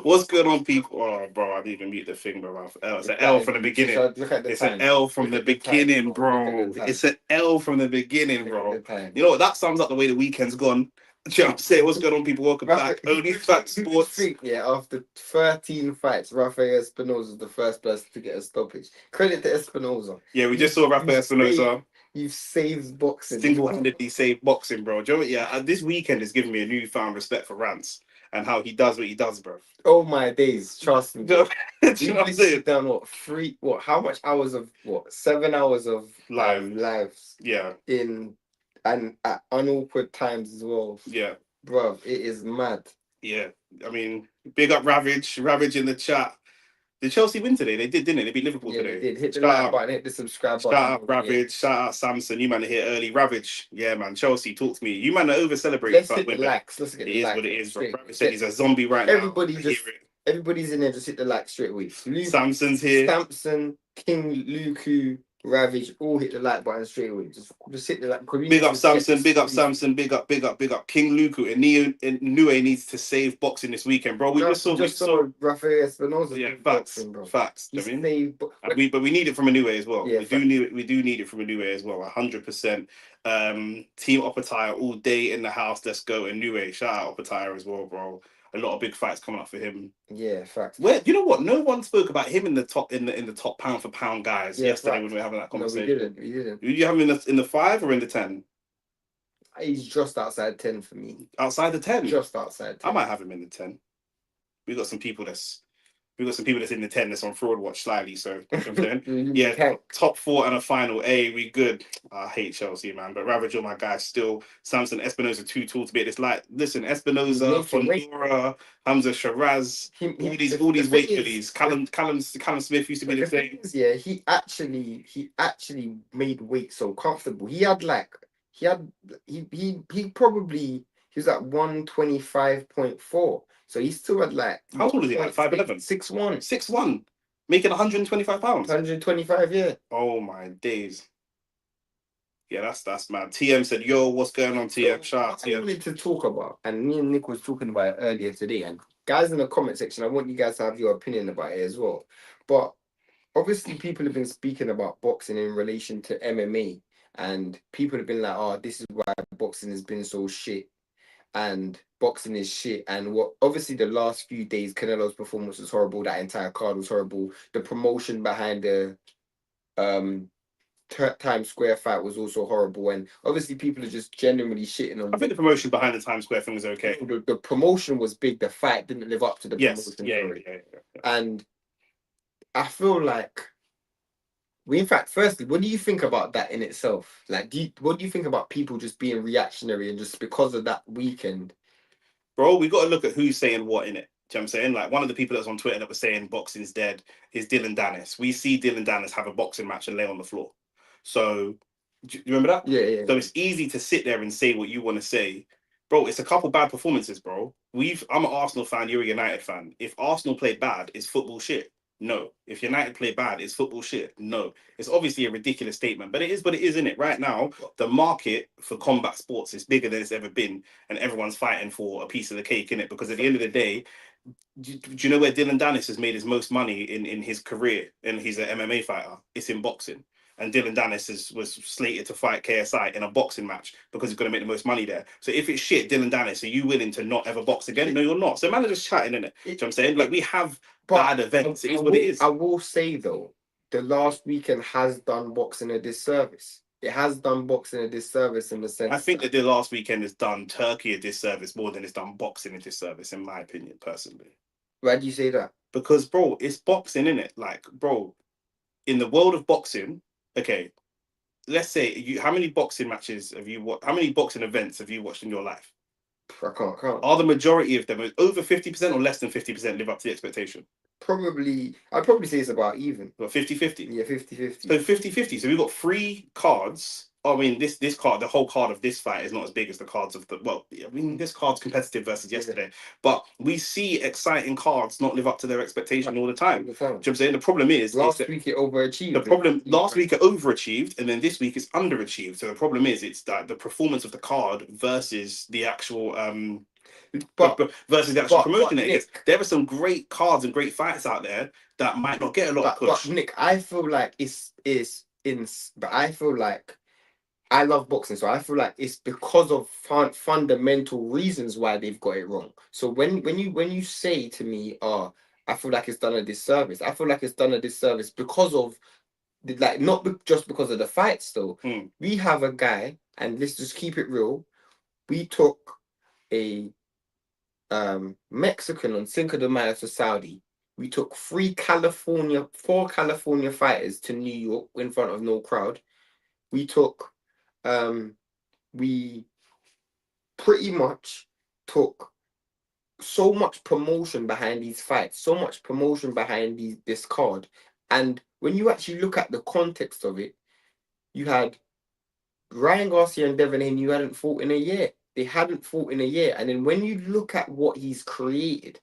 What's good on people? Oh, bro, I didn't even mute the thing, bro. It's an L from the beginning. Look at the It's time. an L from the Look at the beginning, time. bro. Look at the time. It's an L from the beginning, Look bro. at the time. You know what? That sums up the way the weekend's gone. Do you know what I'm saying? What's going on, people? Welcome back. Only Fact Who would Sports. think, yeah, after 13 fights, Rafael Espinosa is the first person to get a stoppage. Credit to Espinosa. Yeah, we just saw Rafael Espinosa You've saved boxing. single-handedly save boxing, bro. Do you know what? Yeah, this weekend has given me a newfound respect for Rance and how he does what he does, bro. Oh my days, trust me. Do you know what I'm We've saying? done how much hours of 7 hours of lives Yeah, and at unawkward times as well. yeah, Bruv, it is mad. yeah. I mean, big up Ravage in the chat. Did Chelsea win today? They did, didn't they? They beat Liverpool Yeah, today. they did. Hit the Shout like out, button, hit the subscribe shout button. out Ravage, shout out Samson. You man are here early. Ravage, yeah, man. Chelsea, talk to me. You man are over celebrating. Let's hit the likes. Let's get It the is likes. what it is, bro. Ravage said he's a zombie right Everybody now. everybody's in there. Just hit the like straight away. Samson's here. Samson, King, Luku, Ravage, all hit the like button straight away. Just hit the like. Big up Samson, big up Samson, big up. King Luku and Inoue needs to save boxing this weekend, bro. We just saw Rafael Espinosa. Yeah, boxing, bro. facts. I mean, but we need it from Inoue as well. Yeah, we do need it from Inoue as well. 100%. Team Opatire all day in the house. Let's go. Inoue, shout out Opatire as well, bro. A lot of big fights coming up for him. Yeah, facts. Where you know what? No one spoke about him in the top pound for pound guys yesterday when we were having that conversation. No, we didn't. Did you have him in the 5 or in the 10? He's just outside 10 for me. Outside the 10? Just outside 10. I might have him in the 10. We got some people that's in the 10 that's on Fraud Watch slightly. So yeah, top 4 and a final. We good. I hate Chelsea, man. But Ravage, you're my guy still. Samson Espinosa too tall to be at this light. Listen, Espinosa, Fondora, Hamza Shiraz, all these weight bullies. Callum Smith used to be the same. Yeah, he actually made weight so comfortable. He was at 125.4. So he still had like, how tall is he? Like 5'11"? 6'1". 6'1", making 125 pounds. 125, yeah. Oh my days. Yeah, that's mad. TM said, "Yo, what's going on, TM?" Shout out, TM. I wanted to talk about, and me and Nick was talking about it earlier today. And guys in the comment section, I want you guys to have your opinion about it as well. But obviously, people have been speaking about boxing in relation to MMA, and people have been like, "Oh, this is why boxing has been so shit." And boxing is shit. And what obviously the last few days, Canelo's performance was horrible. That entire card was horrible. The promotion behind the Times Square fight was also horrible. And obviously people are just genuinely shitting on. I think the promotion behind the Times Square thing was okay. The promotion was big. The fight didn't live up to the promotion. Yeah. And I feel like firstly, what do you think about that in itself? Like, what do you think about people just being reactionary and just because of that weekend? Bro, we got to look at who's saying what in it. Do you know what I'm saying? Like, one of the people that's on Twitter that was saying boxing's dead is Dylan Dennis. We see Dylan Dennis have a boxing match and lay on the floor. So, do you remember that? Yeah. So it's easy to sit there and say what you want to say. Bro, it's a couple bad performances, bro. I'm an Arsenal fan, you're a United fan. If Arsenal played bad, it's football shit. No. If United play bad, it's football shit. No. It's obviously a ridiculous statement, but it is what it is, isn't it? Right now, the market for combat sports is bigger than it's ever been, and everyone's fighting for a piece of the cake, innit? Because at the end of the day, do you know where Dylan Dennis has made his most money in his career? And he's an MMA fighter. It's in boxing. And Dylan Dennis was slated to fight KSI in a boxing match because he's going to make the most money there. So if it's shit, Dylan Dennis, are you willing to not ever box again? No, you're not. So man are just chatting, innit? You know what I'm saying? Like, we have bad events. It is what it is. I will say, though, the last weekend has done boxing a disservice. It has done boxing a disservice in the sense. I think that the last weekend has done Turkey a disservice more than it's done boxing a disservice, in my opinion, personally. Why do you say that? Because, bro, it's boxing, innit? Like, bro, in the world of boxing, okay, let's say how many boxing matches have you watched? How many boxing events have you watched in your life? I can't count. Are the majority of them over 50% or less than 50% live up to the expectation? I'd probably say it's about even. About 50-50? Yeah, 50-50. So 50-50. So we've got 3 cards. I mean, this card, the whole card of this fight is not as big as the cards of this card's competitive versus yesterday. But we see exciting cards not live up to their expectation all the time. Do you know what I'm saying? The problem is last week it overachieved. Last week it overachieved, and then this week it's underachieved. So the problem is it's that the performance of the card versus the actual versus the actual promotion it is. Nick, There are some great cards and great fights out there that might not get a lot of push. But Nick, I feel like but I feel like I love boxing, so I feel like it's because of fundamental reasons why they've got it wrong. So when you say to me, "Oh, I feel like it's done a disservice," I feel like it's done a disservice because of like just because of the fights. Though we have a guy, and let's just keep it real. We took a Mexican on Cinco de Mayo to Saudi. We took four California fighters to New York in front of no crowd. We took we pretty much took so much promotion behind these fights, so much promotion behind this card. And when you actually look at the context of it, you had Ryan Garcia and Devin Haney, you hadn't fought in a year. They hadn't fought in a year. And then when you look at what he's created,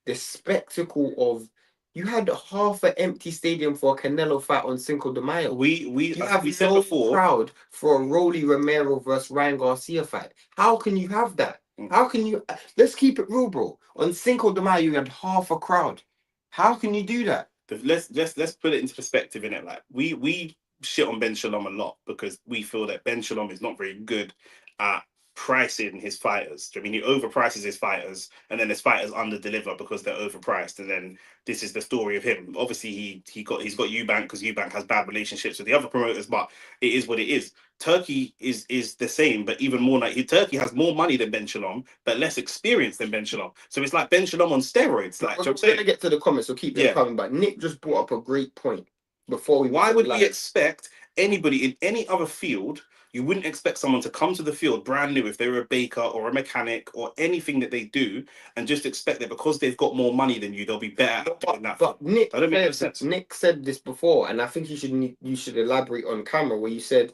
the spectacle of you had half an empty stadium for a Canelo fight on Cinco de Mayo. You have we said no before, crowd for a Rolly Romero versus Ryan Garcia fight. How can you have that? How can you? Let's keep it real, bro. On Cinco de Mayo, you had half a crowd. How can you do that? Let's put it into perspective in it. Like we shit on Ben Shalom a lot because we feel that Ben Shalom is not very good at pricing his fighters. I mean, he overprices his fighters, and then his fighters under deliver because they're overpriced. And then this is the story of him. Obviously, he's got Eubank because Eubank has bad relationships with the other promoters, but it is what it is. Turkey is the same, but even more like Turkey has more money than Ben Shalom, but less experience than Ben Shalom. So it's like Ben Shalom on steroids. Like we're going to get to the comments, so keep them coming. But Nick just brought up a great point before we. Why would we expect anybody in any other field? You wouldn't expect someone to come to the field brand new if they were a baker or a mechanic or anything that they do, and just expect that because they've got more money than you, they'll be better at doing that. But Nick said this before, and I think you should elaborate on camera where you said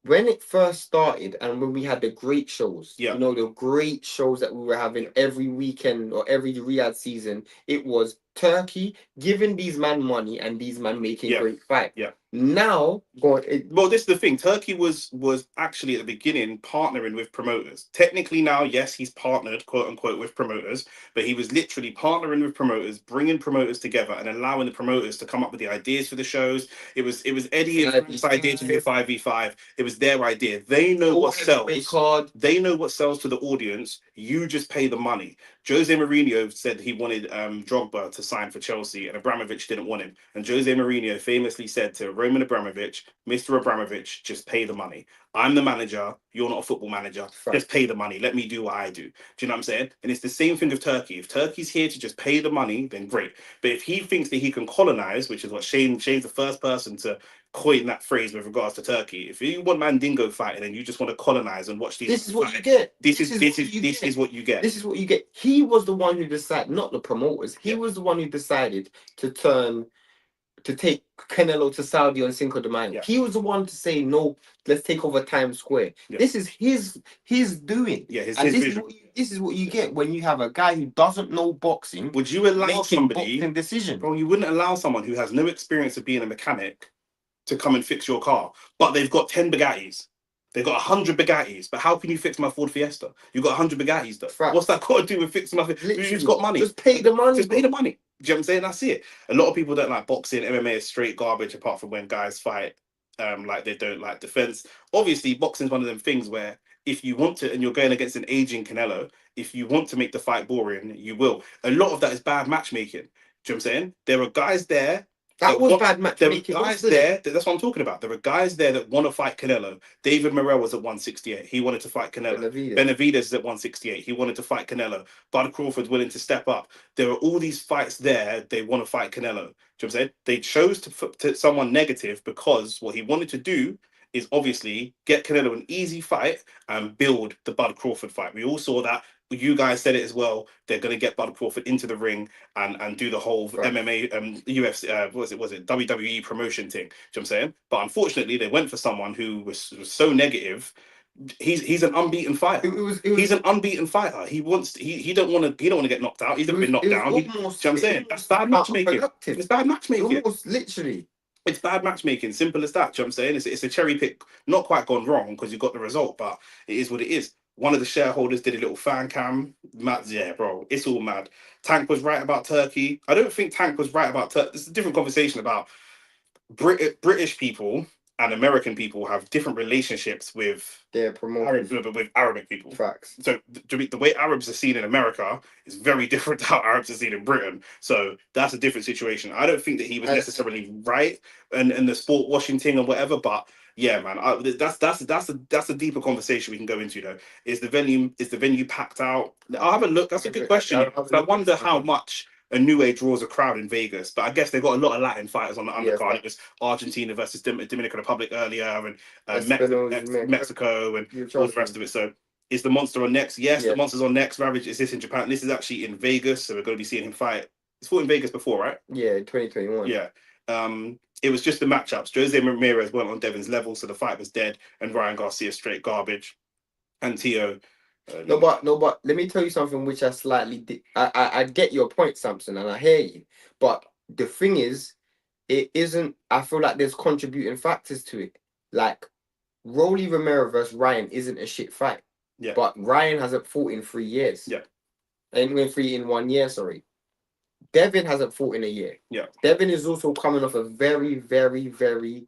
when it first started and when we had the great shows, you know, the great shows that we were having every weekend or every Riyadh season, it was Turkey giving these men money and these men making great fights. Now, well, this is the thing. Turkey was actually at the beginning partnering with promoters. Technically now, yes, he's partnered, quote unquote, with promoters, but he was literally partnering with promoters, bringing promoters together and allowing the promoters to come up with the ideas for the shows. It was Eddie and Frank's idea to do 5v5. It was their idea. They know what sells. They know what sells to the audience. You just pay the money. Jose Mourinho said he wanted Drogba to sign for Chelsea, and Abramovich didn't want him. And Jose Mourinho famously said to Roman Abramovich, "Mr. Abramovich, just pay the money. I'm the manager. You're not a football manager. Just pay the money. Let me do what I do." Do you know what I'm saying? And it's the same thing with Turkey. If Turkey's here to just pay the money, then great. But if he thinks that he can colonize, which is what Shane's the first person to coin that phrase with regards to Turkey. If you want Mandingo fighting and you just want to colonize and watch these, this is what you get. This is what you get. This is what you get. He was the one who decided, not the promoters. He was the one who decided to take Canelo to Saudi on Cinco de Mayo. He was the one to say, no, let's take over Times Square. This is his doing. This is what you get when you have a guy who doesn't know boxing. Would you allow somebody boxing decision? Bro, you wouldn't allow someone who has no experience of being a mechanic to come and fix your car, but they've got 10 Bugattis. They've got 100 Bugattis, but how can you fix my Ford Fiesta? You've got 100 Bugattis though. What's that got to do with fixing my Fiesta? You've got money. Just pay the money. Just pay the money. Do you know what I'm saying? That's it. A lot of people don't like boxing. MMA is straight garbage apart from when guys fight like they don't like defense. Obviously, boxing is one of them things where if you want to, and you're going against an aging Canelo, if you want to make the fight boring, you will. A lot of that is bad matchmaking. Do you know what I'm saying? There are guys there. That was bad matchmaking. There are guys there. That's what I'm talking about. There are guys there that want to fight Canelo. David Morrell was at 168. He wanted to fight Canelo. Benavidez is at 168. He wanted to fight Canelo. Bud Crawford's willing to step up. There are all these fights there. They want to fight Canelo. Do you know what I'm saying? They chose to someone negative because what he wanted to do is obviously get Canelo an easy fight and build the Bud Crawford fight. We all saw that. You guys said it as well. They're going to get Bud Crawford into the ring and do the whole MMA, UFC, was it WWE promotion thing. Do you know what I'm saying? But unfortunately, they went for someone who was so negative. He's an unbeaten fighter. He's an unbeaten fighter. He don't want to get knocked out. He's never been knocked down. You know what I'm saying? That's bad matchmaking. It's bad matchmaking. Almost literally. It's bad matchmaking. Simple as that. Do you know what I'm saying? It's a cherry pick. Not quite gone wrong because you got the result, but it is what it is. One of the shareholders did a little fan cam. Mad, yeah, bro, it's all mad. Tank was right about Turkey. I don't think Tank was right about Turkey. It's a different conversation about British people and American people have different relationships with They're promoting with Arabic people. facts. So the way Arabs are seen in America is very different to how Arabs are seen in Britain. So that's a different situation. I don't think that he was necessarily right and the sport washing thing or whatever, but yeah, man, that's a deeper conversation we can go into though. Is the venue packed out? I'll have a look. That's a good question. I wonder how much Inoue draws a crowd in Vegas, but I guess they got a lot of Latin fighters on the undercard. It was Argentina versus Dominican Republic earlier, and Mexico, and all the rest of it. So, is the Monster on next? Yes, the Monster's on next. Ravage is this in Japan? This is actually in Vegas, so we're going to be seeing him fight. He's fought in Vegas before, right? Yeah, 2021. Yeah. It was just the matchups. Jose Ramirez weren't on Devin's level, so the fight was dead, and Ryan Garcia straight garbage, and Tio. No, but let me tell you something which I slightly I get your point, Samson, and I hear you. But the thing is, it isn't. I feel like there's contributing factors to it. Like Rolly Romero versus Ryan isn't a shit fight. Yeah. But Ryan hasn't fought in 3 years. Yeah. And in 1 year, sorry. Devin hasn't fought in a year. Yeah. Devin is also coming off a very, very, very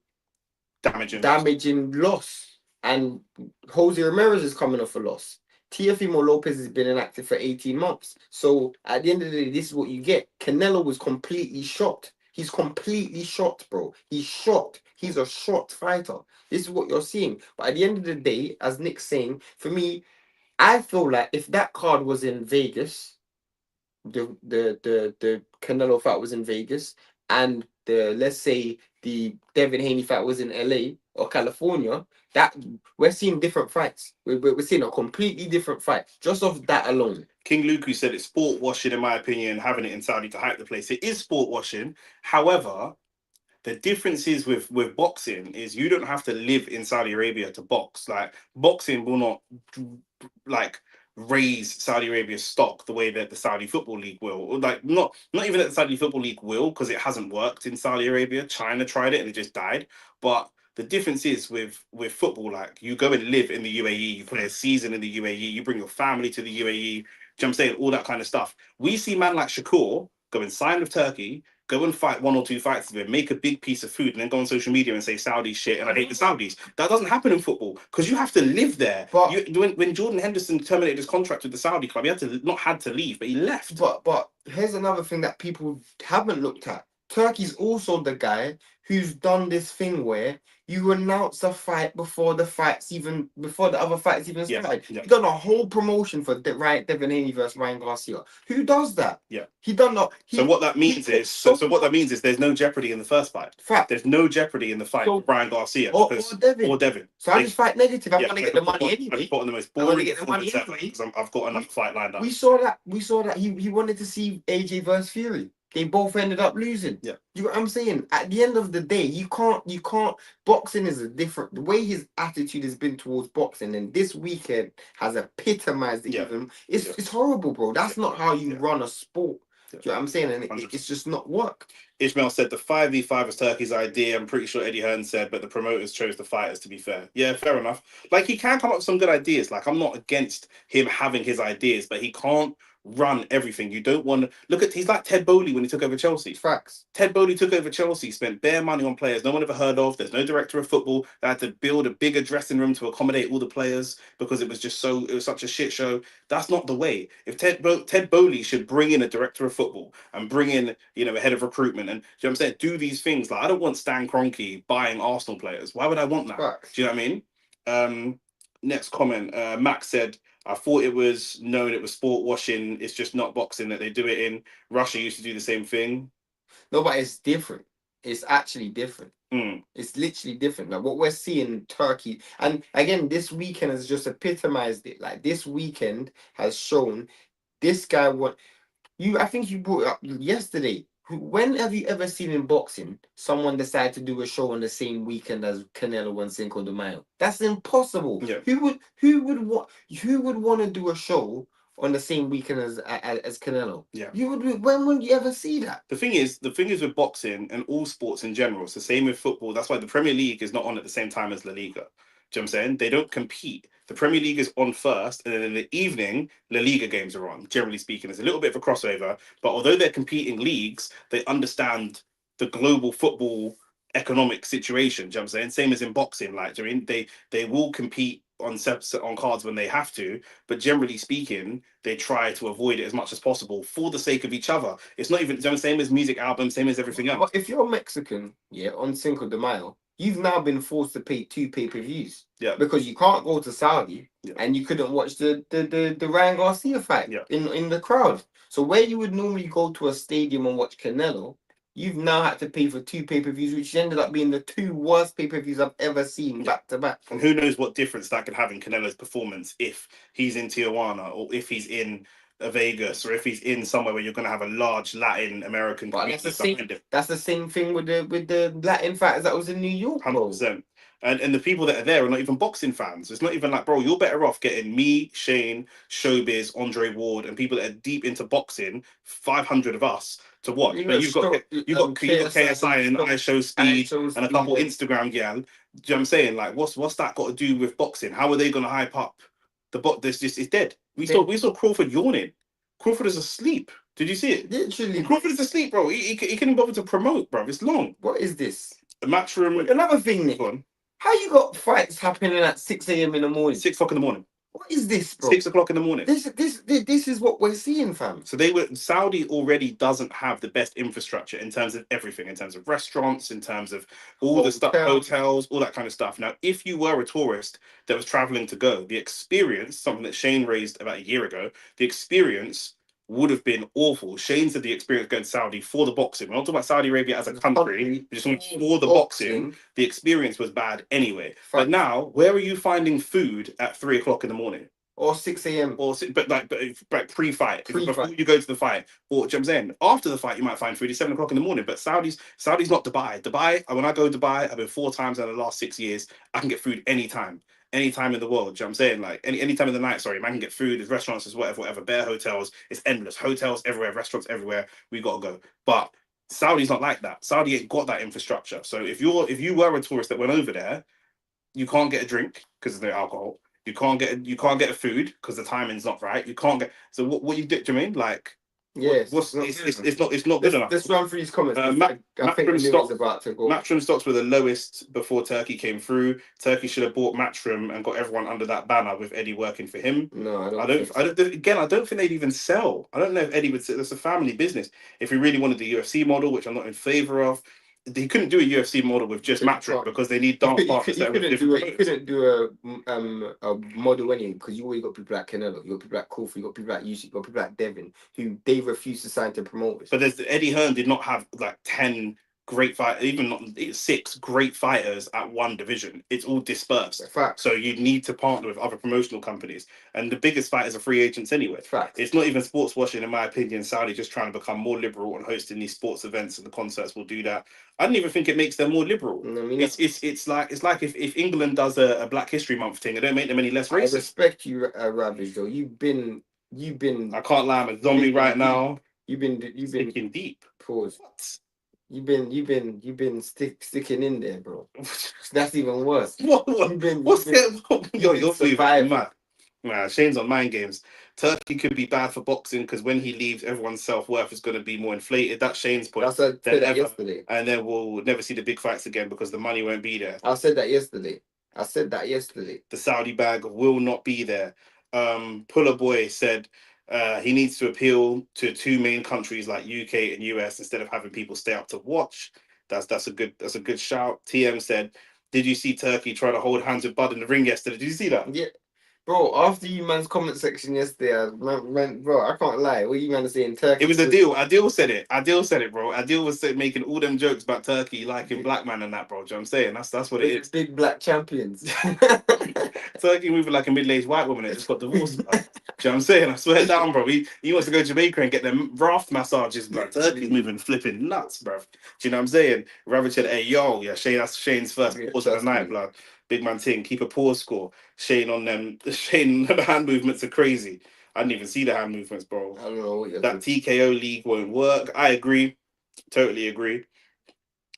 damaging loss. And Jose Ramirez is coming off a loss. Teofimo Lopez has been inactive for 18 months. So at the end of the day, this is what you get. Canelo was completely shot. He's completely shot, bro. He's shot. He's a shot fighter. This is what you're seeing. But at the end of the day, as Nick's saying, for me, I feel like if that card was in Vegas, the Canelo fight was in Vegas, and let's say the Devin Haney fight was in LA or California, that we're seeing different fights. We're seeing a completely different fight just off that alone. King Luku said it's sport washing, in my opinion, having it in Saudi to hype the place. It is sport washing. However, the difference is with boxing is you don't have to live in Saudi Arabia to box. Like boxing will not like raise Saudi Arabia's stock the way that the Saudi Football League will. Or like not even that the Saudi Football League will, because it hasn't worked in Saudi Arabia. China tried it and it just died. But the difference is with football, like you go and live in the UAE, you play a season in the UAE, you bring your family to the UAE. Do you know what I'm saying? All that kind of stuff. We see man like Shakur go and sign with Turkey, go and fight 1 or 2 fights with him, make a big piece of food, and then go on social media and say Saudi shit and I hate the Saudis. That doesn't happen in football because you have to live there. But when Jordan Henderson terminated his contract with the Saudi club, he had to leave, but he left. But here's another thing that people haven't looked at. Turkey's also the guy who's done this thing where you announce a fight before the other fights even started. Yeah. He done a whole promotion for Devin Haney versus Ryan Garcia. Who does that? Yeah. He done that. So what that means is there's no jeopardy in the first fight. Fact. There's no jeopardy in the fight with Ryan Garcia or Devin. So I just fight negative. I want to get the money anyway. I put on the most boring performance ever because I've got another fight lined up. We saw that he wanted to see AJ versus Fury. They both ended up losing. Yeah. You know what I'm saying? At the end of the day, you can't boxing is the way his attitude has been towards boxing, and this weekend has epitomized it even. It's horrible, bro. That's not how you run a sport. Do you know what I'm saying? And it's just not work. Ishmael said the 5v5 was Turkey's idea. I'm pretty sure Eddie Hearn said, but the promoters chose the fighters, to be fair. Yeah, fair enough. Like, he can come up with some good ideas. Like, I'm not against him having his ideas, but he can't run everything. You don't want to he's like Ted Bowley when he took over Chelsea. Facts. Ted Bowley took over Chelsea, spent bare money on players no one ever heard of. There's no director of football. They had to build a bigger dressing room to accommodate all the players because it was such a shit show. That's not the way. If Ted Bowley should bring in a director of football and bring in, a head of recruitment and, you know what I'm saying, do these things. Like, I don't want Stan Kroenke buying Arsenal players. Why would I want that? Facts. Do you know what I mean? Next comment, Max said, I thought it was known it was sport washing. It's just not boxing that they do it in. Russia used to do the same thing. No, but it's different. It's actually different. It's literally different. Like what we're seeing in Turkey. And again, this weekend has just epitomized it. Like this weekend has shown this guy I think you brought it up yesterday. When have you ever seen in boxing someone decide to do a show on the same weekend as Canelo and Cinco de Mayo? That's impossible. Yeah. Who would want to do a show on the same weekend as Canelo? Yeah. When would you ever see that? The thing is with boxing and all sports in general, it's the same with football. That's why the Premier League is not on at the same time as La Liga. Do Do you know what I'm saying? They don't compete. The Premier League is on first, and then in the evening, La Liga games are on. Generally speaking, there's a little bit of a crossover, but although they're competing leagues, they understand the global football economic situation. Do you know what I'm saying? Same as in boxing. Like, do you know what I mean? They will compete on cards when they have to, but generally speaking, they try to avoid it as much as possible for the sake of each other. It's not even, you know, same as music albums, same as everything else. But if you're Mexican, yeah, on Cinco de Mayo, you've now been forced to pay 2 pay-per-views. Yeah. Because you can't go to Saudi, Yeah. and you couldn't watch the Ryan Garcia fight, Yeah. in the crowd. So where you would normally go to a stadium and watch Canelo, you've now had to pay for 2 pay-per-views, which ended up being the 2 worst pay-per-views I've ever seen back to back. And who knows what difference that could have in Canelo's performance if he's in Tijuana or if he's in Vegas or if he's in somewhere where you're going to have a large Latin American But community behind him. that's the same thing with the Latin fighters that was in New York, bro. 100%. And the people that are there are not even boxing fans. It's not even like, bro, you're better off getting me, Shane, Showbiz, Andre Ward, and people that are deep into boxing, 500 of us to watch. But you've got KSI and I Show Speed and a couple Instagram gal. Do you know what I'm saying? Like, what's that got to do with boxing? How are they going to hype up the box? This just is dead. We saw Crawford yawning. Crawford is asleep. Did you see it? Literally, Crawford is asleep, bro. He couldn't bother to promote, bro. It's long. What is this? The Matchroom. Wait, another thing, Nick. How you got fights happening at 6 a.m. in the morning? 6 o'clock in the morning. What is this, bro? 6 o'clock in the morning. This is what we're seeing, fam. So Saudi already doesn't have the best infrastructure in terms of everything, in terms of restaurants, in terms of all the stuff, hotels, all that kind of stuff. Now, if you were a tourist that was traveling to go, the experience, something that Shane raised about a year ago, the experience would have been awful. Shane said the experience going to Saudi for the boxing. We're not talking about Saudi Arabia as a country. We're just talking for the boxing. The experience was bad anyway. But now, where are you finding food at 3 o'clock in the morning? Or 6 a.m. But pre-fight. Before you go to the fight. Or, do you know what I'm saying? After the fight, you might find food at 7 o'clock in the morning. But Saudi's not Dubai. When I go to Dubai, I've been 4 times in the last 6 years. I can get food anytime in the world. Do you know what I'm saying? Like any time of the night, sorry, man can get food, there's restaurants, there's whatever, bare hotels, it's endless. Hotels everywhere, restaurants everywhere, we gotta go. But Saudi's not like that. Saudi ain't got that infrastructure. So if you were a tourist that went over there, you can't get a drink because there's no alcohol. You can't get a food because the timing's not right. You can't get what you do you mean? Like yes, it's not good enough. Let's run through these comments. I think Matchroom about to go. Matchroom stocks were the lowest before Turkey came through. Turkey should have bought Matchroom and got everyone under that banner with Eddie working for him. No, I don't think they'd even sell. I don't know if Eddie would say that's a family business. If he really wanted the UFC model, which I'm not in favor of, he couldn't do a UFC model with just Matchroom because they need dance partners. You couldn't do a model anyway because you always got people like Canelo, you got people like Kofi, you got people like Usyk, you got people like Devin who they refuse to sign to promoters. But Eddie Hearn did not have like 10 great fighters, even not 6 great fighters at one division. It's all dispersed. Fact. So you need to partner with other promotional companies. And the biggest fighters are free agents anyway. Fact. It's not even sports washing, in my opinion. Saudi just trying to become more liberal and hosting these sports events, and the concerts will do that. I don't even think it makes them more liberal. I mean, it's like if England does a Black History Month thing, it don't make them any less racist. I respect you, Ravage, though. You've been. I can't lie, I'm a zombie right now. You've been sticking deep. Pause. What? You've been sticking in there, bro. That's even worse. You're surviving, mad. Man, Shane's on mind games. Turkey could be bad for boxing because when he leaves, everyone's self-worth is going to be more inflated. That's Shane's point. I said that yesterday. And then we'll never see the big fights again because the money won't be there. I said that yesterday. The Saudi bag will not be there. Puller Boy said he needs to appeal to 2 main countries like UK and US instead of having people stay up to watch. That's a good shout. TM said, "Did you see Turkey try to hold hands with Bud in the ring yesterday? Did you see that?" Yeah, bro. After you man's comment section yesterday, bro, I can't lie. What you man saying? Turkey. It was Adil. Adil said it, bro. Adil was making all them jokes about Turkey liking black man and that, bro. Do you know what I'm saying? That's what it is. Big black champions. Turkey moving like a middle-aged white woman that just got divorced. Do you know what I'm saying? I swear down, bro. He wants to go to Jamaica and get them raft massages, bro. Turkey's moving flipping nuts, bro. Do you know what I'm saying? Ravage said, "Hey, yo, yeah, Shane, that's Shane's first pause of the night, blood. Big man ting, keep a pause score. Shane on them. Shane, the hand movements are crazy. I didn't even see the hand movements, bro. I don't know what that TKO league won't work. I agree. Totally agree.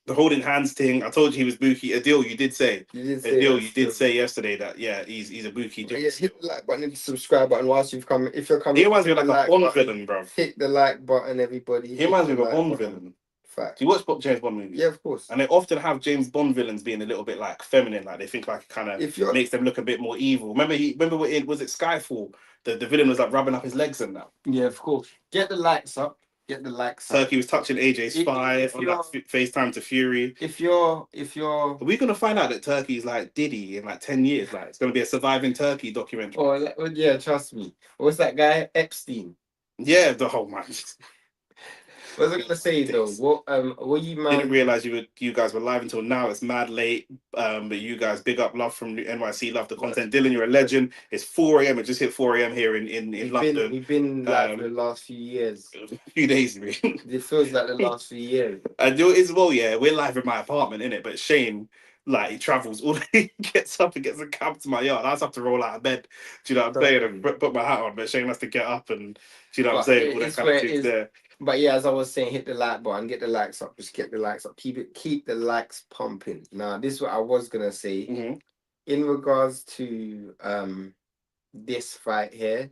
the holding hands thing. I told you he was Buki. Adil, you did say. You did say Adil, that you did still. say yesterday that he's a Buki. But yeah, hit the like button and the subscribe button whilst you've come. If you're coming, He reminds me hit of the like a like Bond button. villain, bro. Hit the like button, everybody. He Hit reminds the me of a like Bond button. villain. Fact. Do you watch James Bond movies? Yeah, of course. And they often have James Bond villains being a little bit like feminine, like they think like it kind of If you're makes them look a bit more evil. Remember was it Skyfall? The villain was like rubbing up his legs and that. yeah, of course. Get the likes up. Get the likes up. Turkey was touching AJ's spy on that FaceTime to Fury. If you're Are we gonna find out that Turkey's like Diddy in like 10 years? Like it's gonna be a surviving Turkey documentary. oh yeah, trust me. What's that guy? Epstein. Yeah, the whole man. What was I gonna say though? What you man? Didn't realize you guys were live until now. It's mad late. But you guys, big up, love from NYC, love the content. Dylan, you're a legend. It's 4 a.m. It just hit 4 a.m. here in London. We've been live for the last few years. A few days, I mean. It feels like the last few years. And as well, yeah, we're live in my apartment, innit? But Shane, like, he travels all day, gets up and gets a cab to my yard. I just have to roll out of bed. Do you know what I'm saying? And put my hat on, but Shane has to get up and, do you know what I'm saying? All that kind of things there. But yeah, as I was saying, hit the like button, get the likes up, just get the likes up, keep the likes pumping. Now, this is what I was gonna say in regards to this fight here.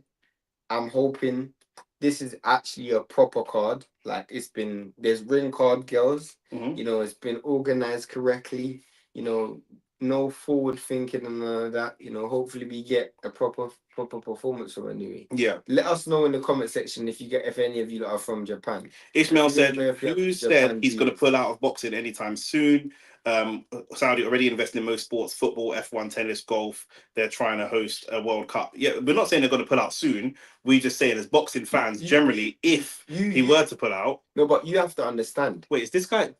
I'm hoping this is actually a proper card. Like there's ring card girls. You know, it's been organized correctly. You know, no forward thinking and none of that. You know, hopefully we get a proper performance from Inoue. Yeah. Let us know in the comment section if any of you that are from Japan. Ishmael said, who said he's going to pull out of boxing anytime soon? Saudi already invested in most sports, football, F1, tennis, golf. They're trying to host a World Cup. Yeah, we're not saying they're going to pull out soon. We just saying as boxing fans, generally, if he were to pull out. No, but you have to understand. Wait, is this guy?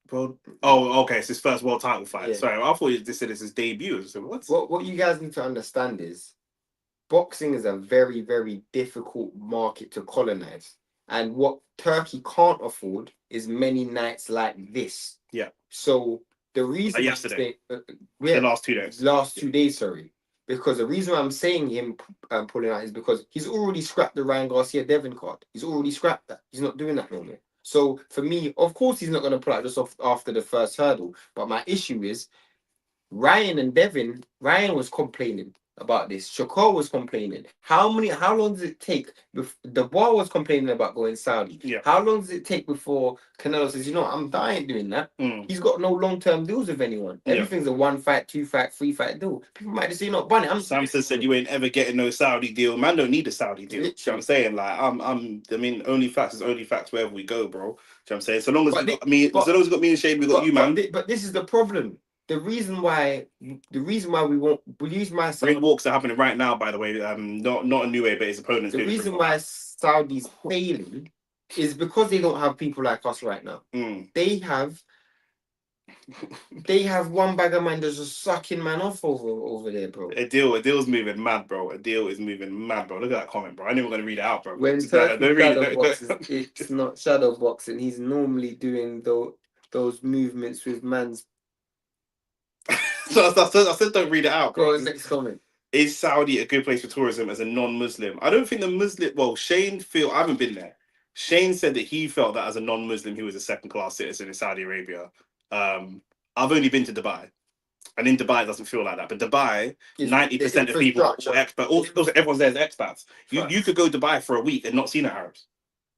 Bro, oh, okay, it's his first world title fight. Yeah. Sorry, I thought this said it's his debut. So what you guys need to understand is boxing is a very, very difficult market to colonize. And what Turkey can't afford is many nights like this. Yeah. So the reason yesterday, the last 2 days. Last 2 days, sorry. Because the reason I'm saying him pulling out is because he's already scrapped the Ryan Garcia Devin card. He's already scrapped that. He's not doing that no more. So for me, of course, he's not going to pull out just off after the first hurdle. But my issue is Ryan and Devin. Ryan was complaining about this. Shakur was complaining. How long does it take? The bar was complaining about going Saudi. Yeah. How long does it take before Canelo says, you know, I'm dying doing that? He's got no long-term deals with anyone. Everything's a 1 fight, 2 fight, 3 fight deal. People might just say, not bunny. Samson said you ain't ever getting no Saudi deal. Man don't need a Saudi deal. You know what I'm saying? Like I mean, only facts is only facts wherever we go, bro. You know what I'm saying? So long as we got me, as long as we got me and Shane, we got you, man. But this is the problem. The reason why we won't release my ring walks are happening right now, by the way. Not Inoue, but his opponents. The reason why Saudi's failing is because they don't have people like us right now. They have one bag of man that's just sucking man off over there, bro. Adil's moving mad, bro. Adil is moving mad, bro. Look at that comment, bro. I ain't even gonna read it out, bro. When Turkey boxes, it's not shadow boxing. He's normally doing those movements with man's. So I said don't read it out. Go on, next comment. Is Saudi a good place for tourism as a non-Muslim? I don't think the Muslim. Well, Shane I haven't been there. Shane said that he felt that as a non-Muslim, he was a second-class citizen in Saudi Arabia. I've only been to Dubai, and in Dubai it doesn't feel like that. But Dubai, 90% of people are expats. Also, everyone there is expats. You could go to Dubai for a week and not see no Arabs.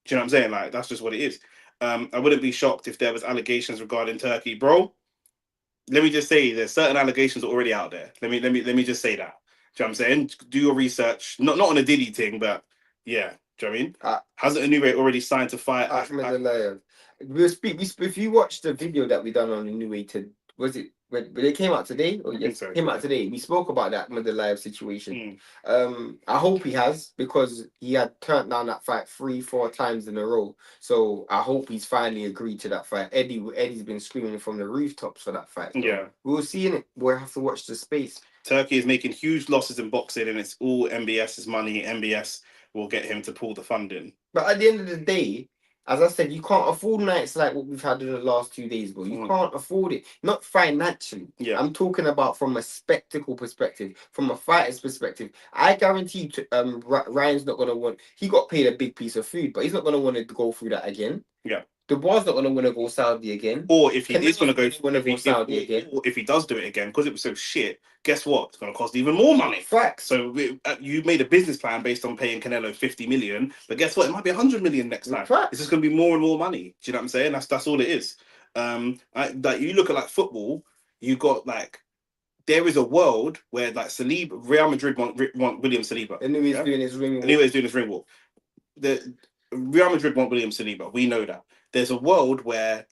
Do you know what I'm saying? Like that's just what it is. I wouldn't be shocked if there was allegations regarding Turkey, bro. Let me just say there's certain allegations already out there. Let me just say that. Do you know what I'm saying? Do your research. Not on a Diddy thing, but yeah. Do you know what I mean? Hasn't Inoue already signed to fight? If you watch the video that we done on Inoue, was it when it came out today? Or yes, came out today. We spoke about that with the live situation. I hope he has, because he had turned down that fight 3-4 times in a row. So I hope he's finally agreed to that fight. Eddie's been screaming from the rooftops for that fight. So yeah, we'll see in it. We'll have to watch the space. Turkey is making huge losses in boxing, and it's all MBS's money. MBS will get him to pull the funding. But at the end of the day, as I said, you can't afford nights like what we've had in the last 2 days, bro. You can't afford it. Not financially. Yeah. I'm talking about from a spectacle perspective, from a fighter's perspective. I guarantee Ryan's not going to want... He got paid a big piece of food, but he's not going to want to go through that again. Yeah. Dubois not gonna wanna go Saudi again. Or if he is Canelo's going to go, wanna go Saudi again. or if he does do it again, because it was so shit, guess what? It's going to cost even more money. Facts. So you made a business plan based on paying Canelo 50 million, but guess what? It might be 100 million next time. Facts. It's just going to be more and more money. Do you know what I'm saying? That's all it is. Like you look at like football, you got like there is a world where like Saliba, Real Madrid want William Saliba. And he's doing his ring walk. And he's doing his ring walk. The Real Madrid want William Saliba. We know that. There's a world where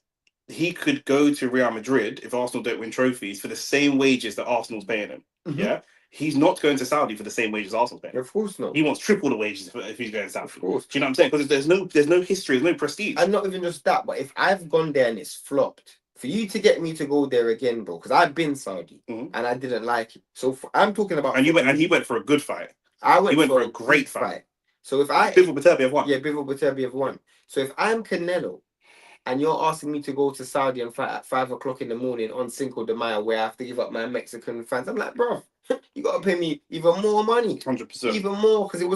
he could go to Real Madrid if Arsenal don't win trophies for the same wages that Arsenal's paying him. Mhm. Yeah, he's not going to Saudi for the same wages Arsenal's paying. Of course not. He wants triple the wages if he's going to Saudi. Of course. Do you know what I'm saying? Because there's no history, there's no prestige. And not even just that, but if I've gone there and it's flopped, for you to get me to go there again, bro, because I've been Saudi and I didn't like it. So I'm talking about. And he went for a good fight. He went for a great fight. So if I Bivol Beterbiev won. Yeah, Bivol Beterbiev won. So if I'm Canelo and you're asking me to go to Saudi and fight at 5 o'clock in the morning on Cinco de Mayo, where I have to give up my Mexican fans, I'm like, bro, you gotta pay me even more money, 100%, even more, because it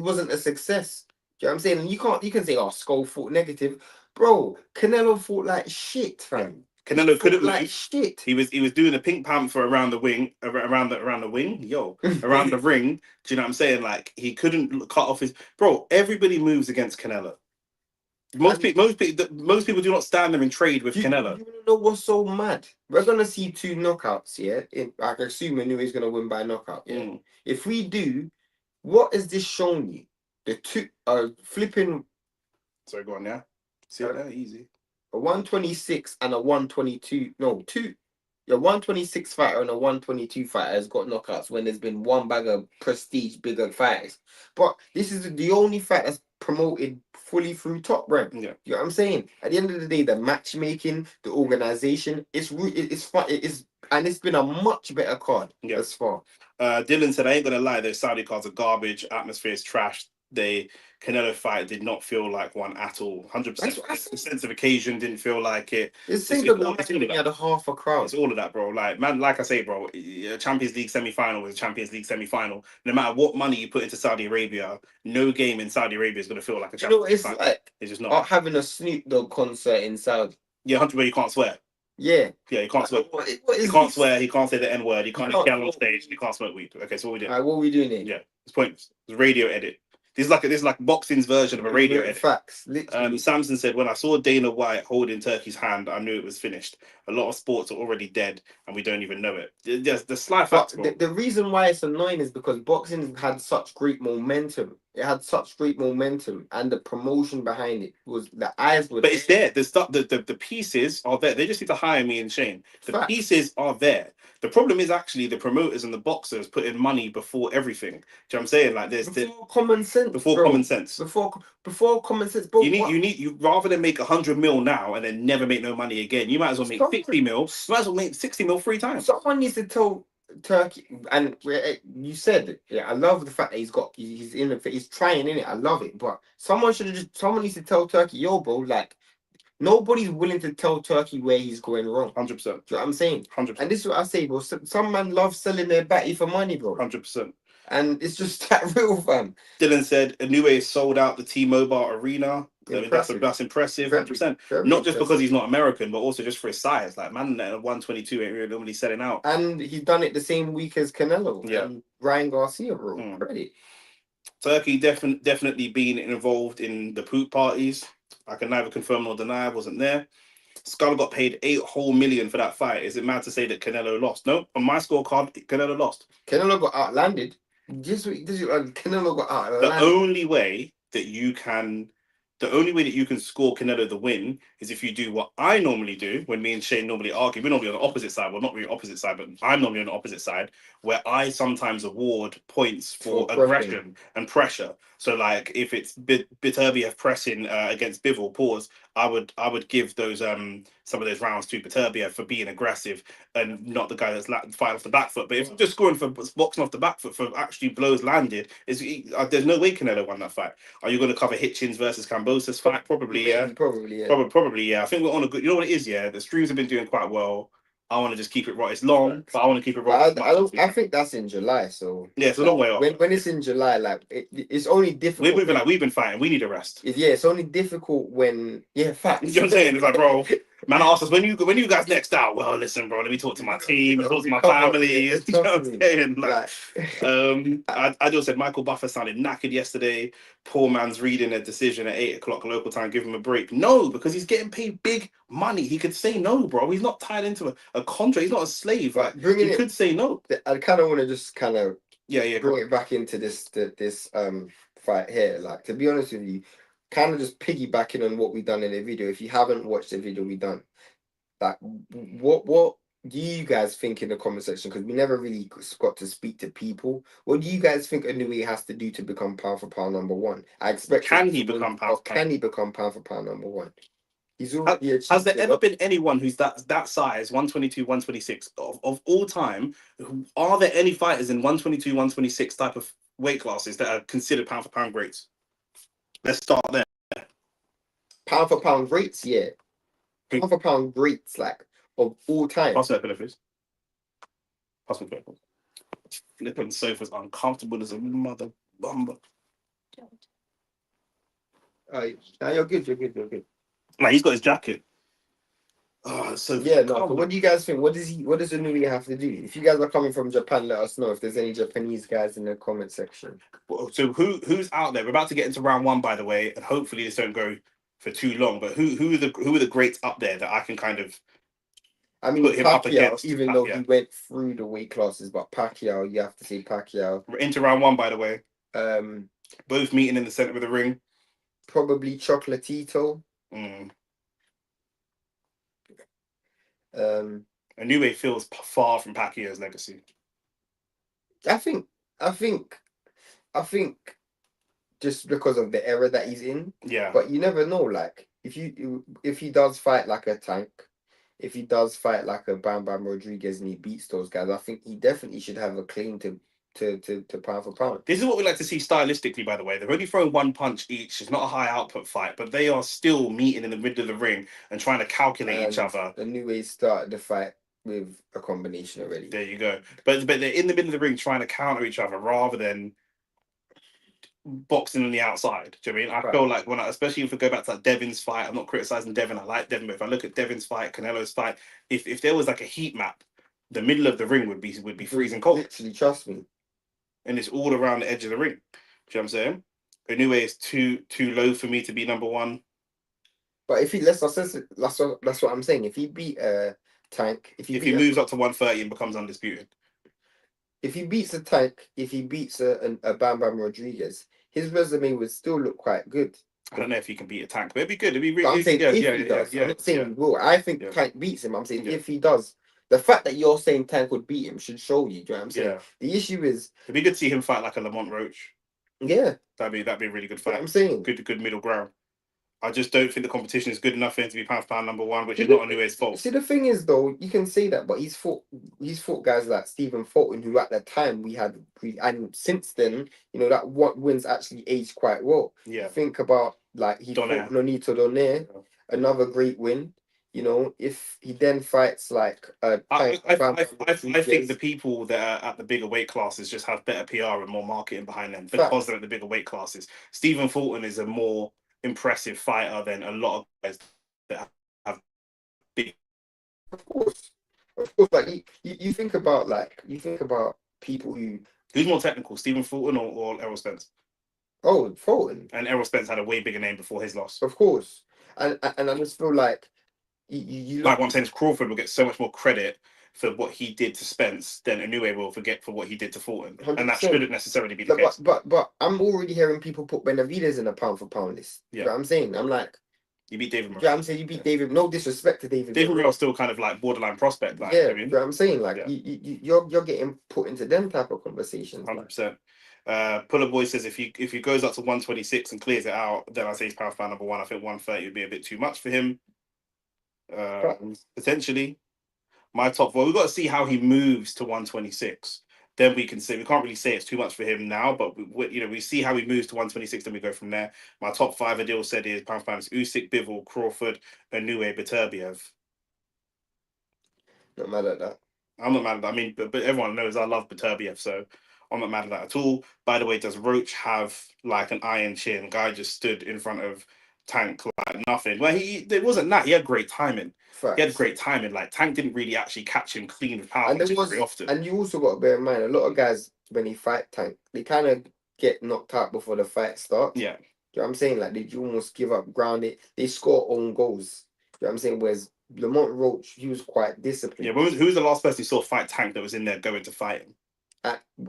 wasn't a success. Do you know what I'm saying? And you can say, oh, Skull fought negative, bro. Canelo fought like shit, fam. Canelo couldn't like shit. He was doing a pink panther around the wing, around the wing, around the ring. Do you know what I'm saying? Like he couldn't cut off his bro. Everybody moves against Canelo. Most people do not stand there and trade with Canelo. You know what's so mad? We're gonna see 2 knockouts. Yeah, I assume Inoue is gonna win by knockout. Yeah. If we do, what has this shown you? The 2 flipping. Sorry, go on. Yeah, see that easy. A 126 and a 122. No, 2. Your 126 fighter and a 122 fighter has got knockouts when there's been one bag of prestige bigger fighters. But this is the only fight that's promoted fully through Top Rank. Yeah. You know what I'm saying? At the end of the day, the matchmaking, the organization, it's fun. And it's been a much better card as far. Dylan said, I ain't gonna lie, those Saudi cards are garbage, atmosphere is trash. Canelo fight did not feel like one at all. 100%. The sense of occasion didn't feel like it. It seemed like he had a half a crowd. It's all of that, bro. Like, man, like I say, bro, a Champions League semi-final is a Champions League semi-final. No matter what money you put into Saudi Arabia, no game in Saudi Arabia is going to feel like a Champions League final. Like it's just not. Having a Snoop Dogg concert in Saudi. Yeah, 100 where you can't swear. Yeah. Yeah, you can't swear. He can't swear. He can't say the N-word. He can't get on stage. He can't smoke weed. Okay, so what we doing? What are we doing here? Yeah, it's pointless. It's a radio edit. This is like boxing's version of a radio edit. Facts. Literally. Samson said, when I saw Dana White holding Turkey's hand, I knew it was finished. A lot of sports are already dead and we don't even know it. There's the slight facts, bro. The reason why it's annoying is because boxing had such great momentum. It had such great momentum, and the promotion behind it was the eyes were. But it's there. The pieces are there. They just need to hire me and Shane. The pieces are there. The problem is actually the promoters and the boxers put in money before everything. Do you know what I'm saying? Like there's common sense. Before common sense. Before common sense. Bro, you rather than make 100 mil now and then never make no money again. You might as well make 60 mil. You might as well make 60 mil 3 times. Someone needs to tell Turkey, and you said, I love the fact that he's in it, he's trying in it. I love it, but someone needs to tell Turkey, yo, bro, like nobody's willing to tell Turkey where he's going wrong. 100%. Do you know what I'm saying? 100%. And this is what I say, bro. Some man love selling their batty for money, bro. 100%. And it's just that real, fam. Dylan said Inoue sold out the T-Mobile Arena. That's impressive. 100%. Not just because he's not American, but also just for his size. Like, man, at 122 ain't really normally selling out. And he's done it the same week as Canelo. Yeah. And Ryan Garcia, bro. Credit. Turkey definitely been involved in the poop parties. I can neither confirm nor deny I wasn't there. Skull got paid $8 whole million for that fight. Is it mad to say that Canelo lost? No, on my scorecard, Canelo lost. Canelo got outlanded. Canelo got outlanded. The only way that you can score Canelo the win is if you do what I normally do when me and Shane normally argue. We're normally on the opposite side. Well, not really opposite side, but I'm normally on the opposite side, where I sometimes award points for aggression and pressure. So, like, if it's Beterbiev pressing against Bivol, I would give those some of those rounds to Beterbiev for being aggressive and not the guy that's fighting off the back foot. But if I'm just scoring for boxing off the back foot for actually blows landed, there's no way Canelo won that fight. Are you going to cover Hitchens versus Cambosa's fight? Probably, yeah. Probably, yeah. I think we're on a good. You know what it is, yeah. The streams have been doing quite well. I want to just keep it right. It's long, but I want to keep it right. I don't. I think that's in July. So yeah, it's a long way off. When it's in July, like it's only difficult. We're moving like we've been fighting. We need a rest. Yeah, it's only difficult when facts. You know what I'm saying? It's like, bro, man, I asked us when you guys next out. Well, listen, bro, let me talk to my team, talk to my family. You know what I'm saying? Like, I just said Michael Buffer sounded knackered yesterday. Poor man's reading a decision at 8 o'clock local time. Give him a break. No, because he's getting paid big money. He could say no, bro. He's not tied into a contract. He's not a slave. Like, he could say no. I kind of want to just kind of bring it back into this fight here. Like, to be honest with you, kind of just piggybacking on what we done in the video. If you haven't watched the video we done, like, what do you guys think in the comment section? Because we never really got to speak to people. What do you guys think Inoue has to do to become pound for pound number one? I expect can he become pound for pound number one? He's already has there ever been anyone who's that size, 122, 126 of all time? Are there any fighters in 122, 126 type of weight classes that are considered pound for pound greats? Let's start there. Pound for pound greats, yeah. Pound for pound greats, like, of all time. Pass me that please. Pass me that. Flipping sofa's uncomfortable as a mother bumper. Now you're good. Like, he's got his jacket. Oh, so yeah, no. But what do you guys think? What does Inoue have to do? If you guys are coming from Japan, let us know if there's any Japanese guys in the comment section. So who's out there? We're about to get into round one, by the way, and hopefully this don't go for too long. But who are the greats up there that I can kind of put him up against? Even though he went through the weight classes, but Pacquiao, you have to say Pacquiao. We're into round one, by the way. Both meeting in the center of the ring. Probably Chocolatito. Inoue feels far from Pacquiao's legacy. I think just because of the era that he's in. Yeah. But you never know. Like, if he does fight like a Tank, if he does fight like a Bam Bam Rodriguez and he beats those guys, I think he definitely should have a claim to pound for pound. This is what we like to see stylistically, by the way. They've only thrown one punch each. It's not a high output fight, but they are still meeting in the middle of the ring and trying to calculate each other. Inoue started the fight with a combination already. There you go. But they're in the middle of the ring trying to counter each other rather than boxing on the outside. Do you know what I mean? I feel like especially if we go back to that Devin's fight, I'm not criticizing Devin. I like Devin, but if I look at Devin's fight, Canelo's fight, if there was like a heat map, the middle of the ring would be freezing cold. Literally, trust me. And it's all around the edge of the ring. Do you know what I'm saying? Inoue is too low for me to be number one. But if he that's what I'm saying. If he beat Tank, if he moves up to 130 and becomes undisputed, if he beats a Tank, if he beats a Bam Bam Rodriguez, his resume would still look quite good. I don't know if he can beat a Tank, but it'd be good. It'd be really. I'm saying if he does. I'm not saying he will. I think Tank beats him. I'm saying if he does. The fact that you're saying Tank would beat him should show you. Do you know what I'm saying? Yeah. The issue is it'd be good to see him fight like a Lamont Roach. Yeah. That'd be a really good fight. I'm saying good middle ground. I just don't think the competition is good enough for him to be pound for pound number one, which is not Inoue's fault. See, the thing is, though, you can say that, but he's fought guys like Stephen Fulton, who at the time and since then, that what wins actually aged quite well. Yeah. Think about he fought Nonito Donaire, another great win. If he then fights I think the people that are at the bigger weight classes just have better PR and more marketing behind them because they're at the bigger weight classes. Stephen Fulton is a more impressive fighter than a lot of guys that have big. Of course, you think about people who's more technical, Stephen Fulton or Errol Spence? Oh, Fulton. And Errol Spence had a way bigger name before his loss. Of course, and I just feel like. You like what I'm saying is Crawford will get so much more credit for what he did to Spence than Inoue will forget for what he did to Fulton. 100%. And that shouldn't necessarily be the case. But I'm already hearing people put Benavidez in a pound for pound list. Yeah. You know what I'm saying? I'm like, you beat David Morrell. Yeah, I'm saying you beat David. No disrespect to David. David Morrell's still kind of like borderline prospect. Like, yeah, you know what I'm saying? Like, you're getting put into them type of conversations. 100%. Puller Boy says if he goes up to 126 and clears it out, then I say he's pound for pound number one. I think 130 would be a bit too much for him. Potentially my top four. We've got to see how he moves to 126. Then we can say we can't really say it's too much for him now, but we see how he moves to 126. Then we go from there. My top five, Adil said, is pound for pound is Usyk, Bivol, Crawford, Inoue, Beterbiev. Not mad at that. I'm not mad at that. I mean, but everyone knows I love Beterbiev, so I'm not mad at that at all. By the way, does Roach have like an iron chin? Guy just stood in front of Tank like nothing. Well, it wasn't that. He had great timing. He had Facts. great timing. Like Tank didn't really actually catch him clean with power And there punches was, very often. and you also got to bear in mind, a lot of guys when they fight Tank, they kind of get knocked out before the fight starts. Yeah. You know what I'm saying? Like they almost give up ground. They score own goals. You know what I'm saying? Whereas Lamont Roach, he was quite disciplined. Yeah, but who was the last person you saw fight Tank that was in there going to fight him?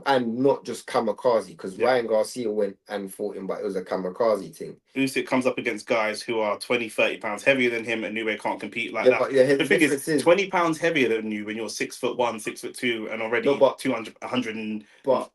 And not just kamikaze, because Yeah. Ryan Garcia went and fought him, but it was a kamikaze thing. Usyk comes up against guys who are 20, 30 pounds heavier than him, and Inoue can't compete like Yeah, that. but yeah, The thing is, 20 pounds heavier than you when you're 6'1", 6'2", and already No, but 200, 185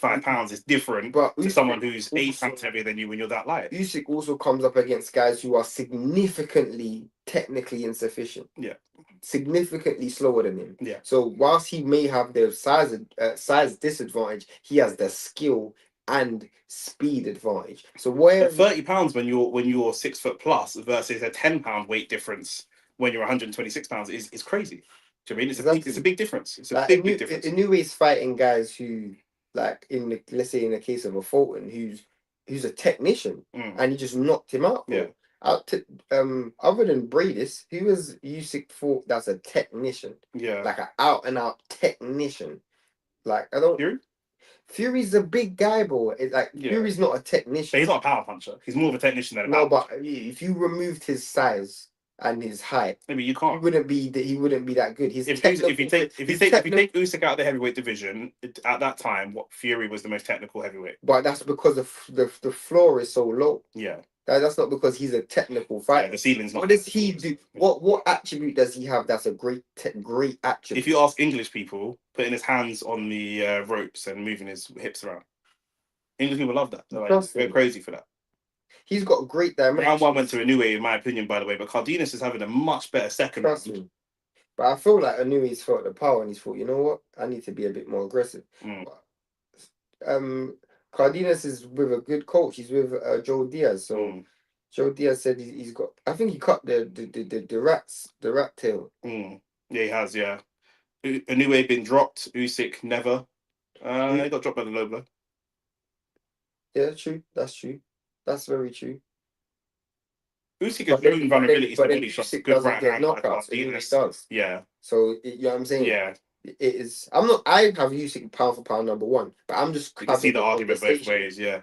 but pounds is different but to Usyk someone who's 8 also- pounds heavier than you when you're that light. Usyk also comes up against guys who are significantly technically insufficient. Yeah. Significantly slower than him. Yeah. So whilst he may have the size disadvantage, he has the skill and speed advantage. So where But 30 pounds when you're 6 foot plus versus a 10-pound weight difference when you're 126 pounds is crazy. Do you know what I mean? It's a big difference. It's a big difference. Inoue's fighting guys who, like let's say in the case of a Fulton, who's a technician, and he just knocked him out. Bro. Yeah. Out to other than Bradis, who was Usyk fought that's a technician. Yeah. Like an out and out technician. Like I don't. Fury? Fury's a big guy, bro. It's like Fury's not a technician. But he's not a power puncher. He's more of a technician than a No, power but if you removed his size and his height, maybe you can't. He wouldn't be that good. If you take Usyk out of the heavyweight division at that time, what Fury was the most technical heavyweight. But that's because the floor is so low. Yeah. That's not because he's a technical fighter. Yeah, the ceiling's not. What does he do? What attribute does he have? That's a great attribute. If you ask English people, putting his hands on the ropes and moving his hips around, English people love that. They're like, go crazy for that. He's got great dimension. Round one went to Inoue, in my opinion, by the way, but Cardenas is having a much better second Trust me. But I feel like Inoue's felt the power and he's thought, you know what? I need to be a bit more aggressive. Cardenas is with a good coach. He's with Joe Diaz. So Joe Diaz said he's got. I think he cut the rat tail. Yeah, he has. Yeah, Inoue been dropped. Usyk never. He got dropped by the low blow. Yeah, true. That's true. That's very true. Usyk has shown vulnerability to body shots. Good right hand. Knockouts. It does. Yeah. So you know what I'm saying? Yeah. It is. I'm not. I have Usyk pound for pound number one, but I'm just. You can see the argument both ways. Yeah.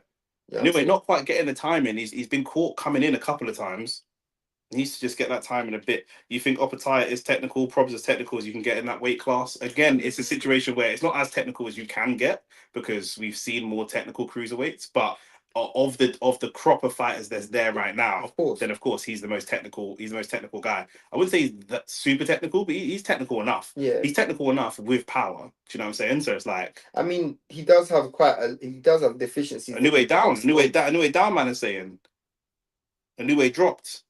Anyway, not quite getting the timing. He's been caught coming in a couple of times. He needs to just get that timing a bit. You think Opataya is technical, Probs as technical as you can get in that weight class. Again, it's a situation where it's not as technical as you can get because we've seen more technical cruiserweights, but of the crop of fighters that's there right now, then of course he's the most technical. He's the most technical guy. I wouldn't say he's that super technical, but he's technical enough. Yeah, he's technical enough with power. Do you know what I'm saying? So it's like, I mean, he does have deficiencies. Inoue down, man is saying. Inoue dropped.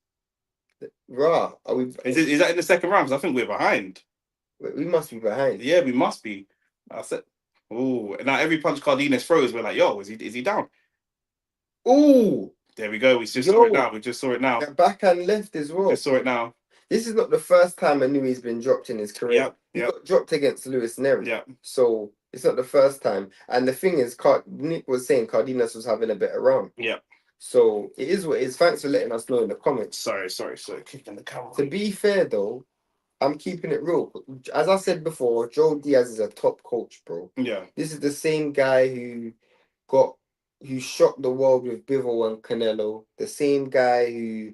Raw. Are we? Is that in the second round? Because I think we're behind. We must be behind. Yeah, we must be. I said, oh, and now every punch Cardenas throws, we're like, yo, is he down? Oh, there we go. We just saw it now. We just saw it now. Back and left as well. Just saw it now. This is not the first time Inoue's been dropped in his career. He got dropped against Lewis Neri. Yeah. So it's not the first time. And the thing is, Nick was saying Cardenas was having a better round. Yeah. So it is what it is. Thanks for letting us know in the comments. Sorry. Kicking the camera. To be fair though, I'm keeping it real. As I said before, Joe Diaz is a top coach, bro. Yeah. This is the same guy who shocked the world with Bivol and Canelo. The same guy who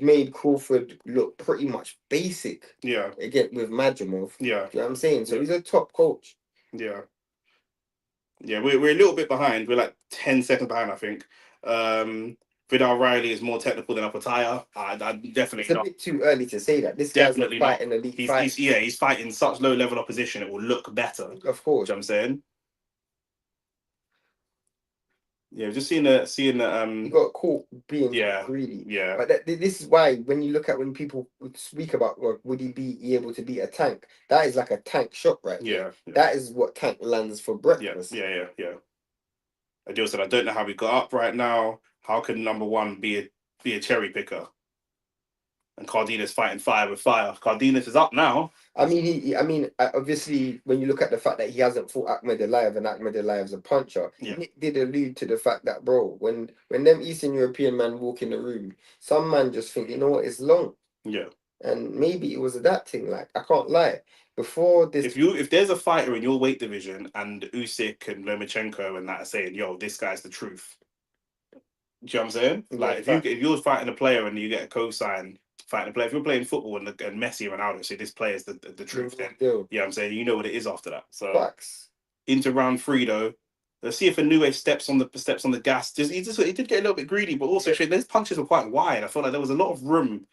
made Crawford look pretty much basic. Yeah. Again with Majimov. Yeah. You know what I'm saying? So he's a top coach. Yeah. Yeah, we're a little bit behind. We're like 10 seconds behind, I think. Vidal Riley is more technical than Opataya. I definitely it's a bit too early to say that. This definitely guy's fighting elite fight. He's fighting such low level opposition. It will look better. Of course. You know what I'm saying? Yeah, just seeing the he got caught being greedy. Yeah. But this is why when you look at when people speak about would he be able to beat a Tank, that is like a Tank shot right there. Yeah. That is what Tank lands for breakfast. Yeah. Adil said, I don't know how we got up right now. How can number one be a cherry picker? and Cardenas fighting fire with fire. Cardenas is up now. I mean, obviously, when you look at the fact that he hasn't fought Ahmed alive and Ahmed alive's a puncher, Yeah. Nick did allude to the fact that, bro, when them Eastern European man walk in the room, some man just think, you know what, it's long. Yeah. And maybe it was that thing. Like, I can't lie. Before this, if there's a fighter in your weight division and Usyk and Lomachenko and that are saying, yo, this guy's the truth. Do you know what I'm saying? Yeah, Like, if you're fighting a player and you get a cosign fighting a player, if you're playing football and Messi and Ronaldo say this player's the truth, then yeah, you know what I'm saying, you know what it is after that. So facts. into round 3 though. Let's see if Inoue steps on the gas. He did get a little bit greedy, but also those punches were quite wide. I felt like there was a lot of room.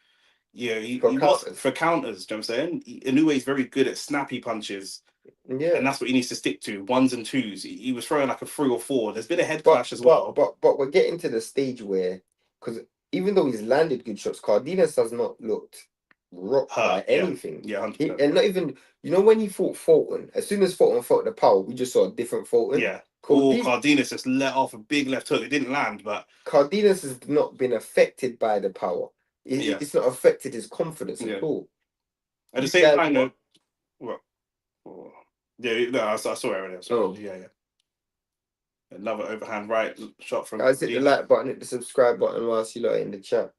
Yeah, he was for counters. Do you know what I'm saying? Inoue is very good at snappy punches. Yeah, and that's what he needs to stick to. 1s and 2s. He was throwing like a 3 or 4. There's been a head clash as well. But we're getting to the stage where, because even though he's landed good shots, Cardenas has not looked rocked by anything. Yeah, 100%. And not even, you know, when he fought Fulton, as soon as Fulton fought the power, we just saw a different Fulton. Yeah. Cardenas just let off a big left hook. It didn't land, but Cardenas has not been affected by the power. It's not affected his confidence at all. At the same time, though, what? Yeah, no, I saw it earlier. Yeah. Another overhand right shot from. Guys, hit the like button, hit the subscribe button whilst you lot in the chat.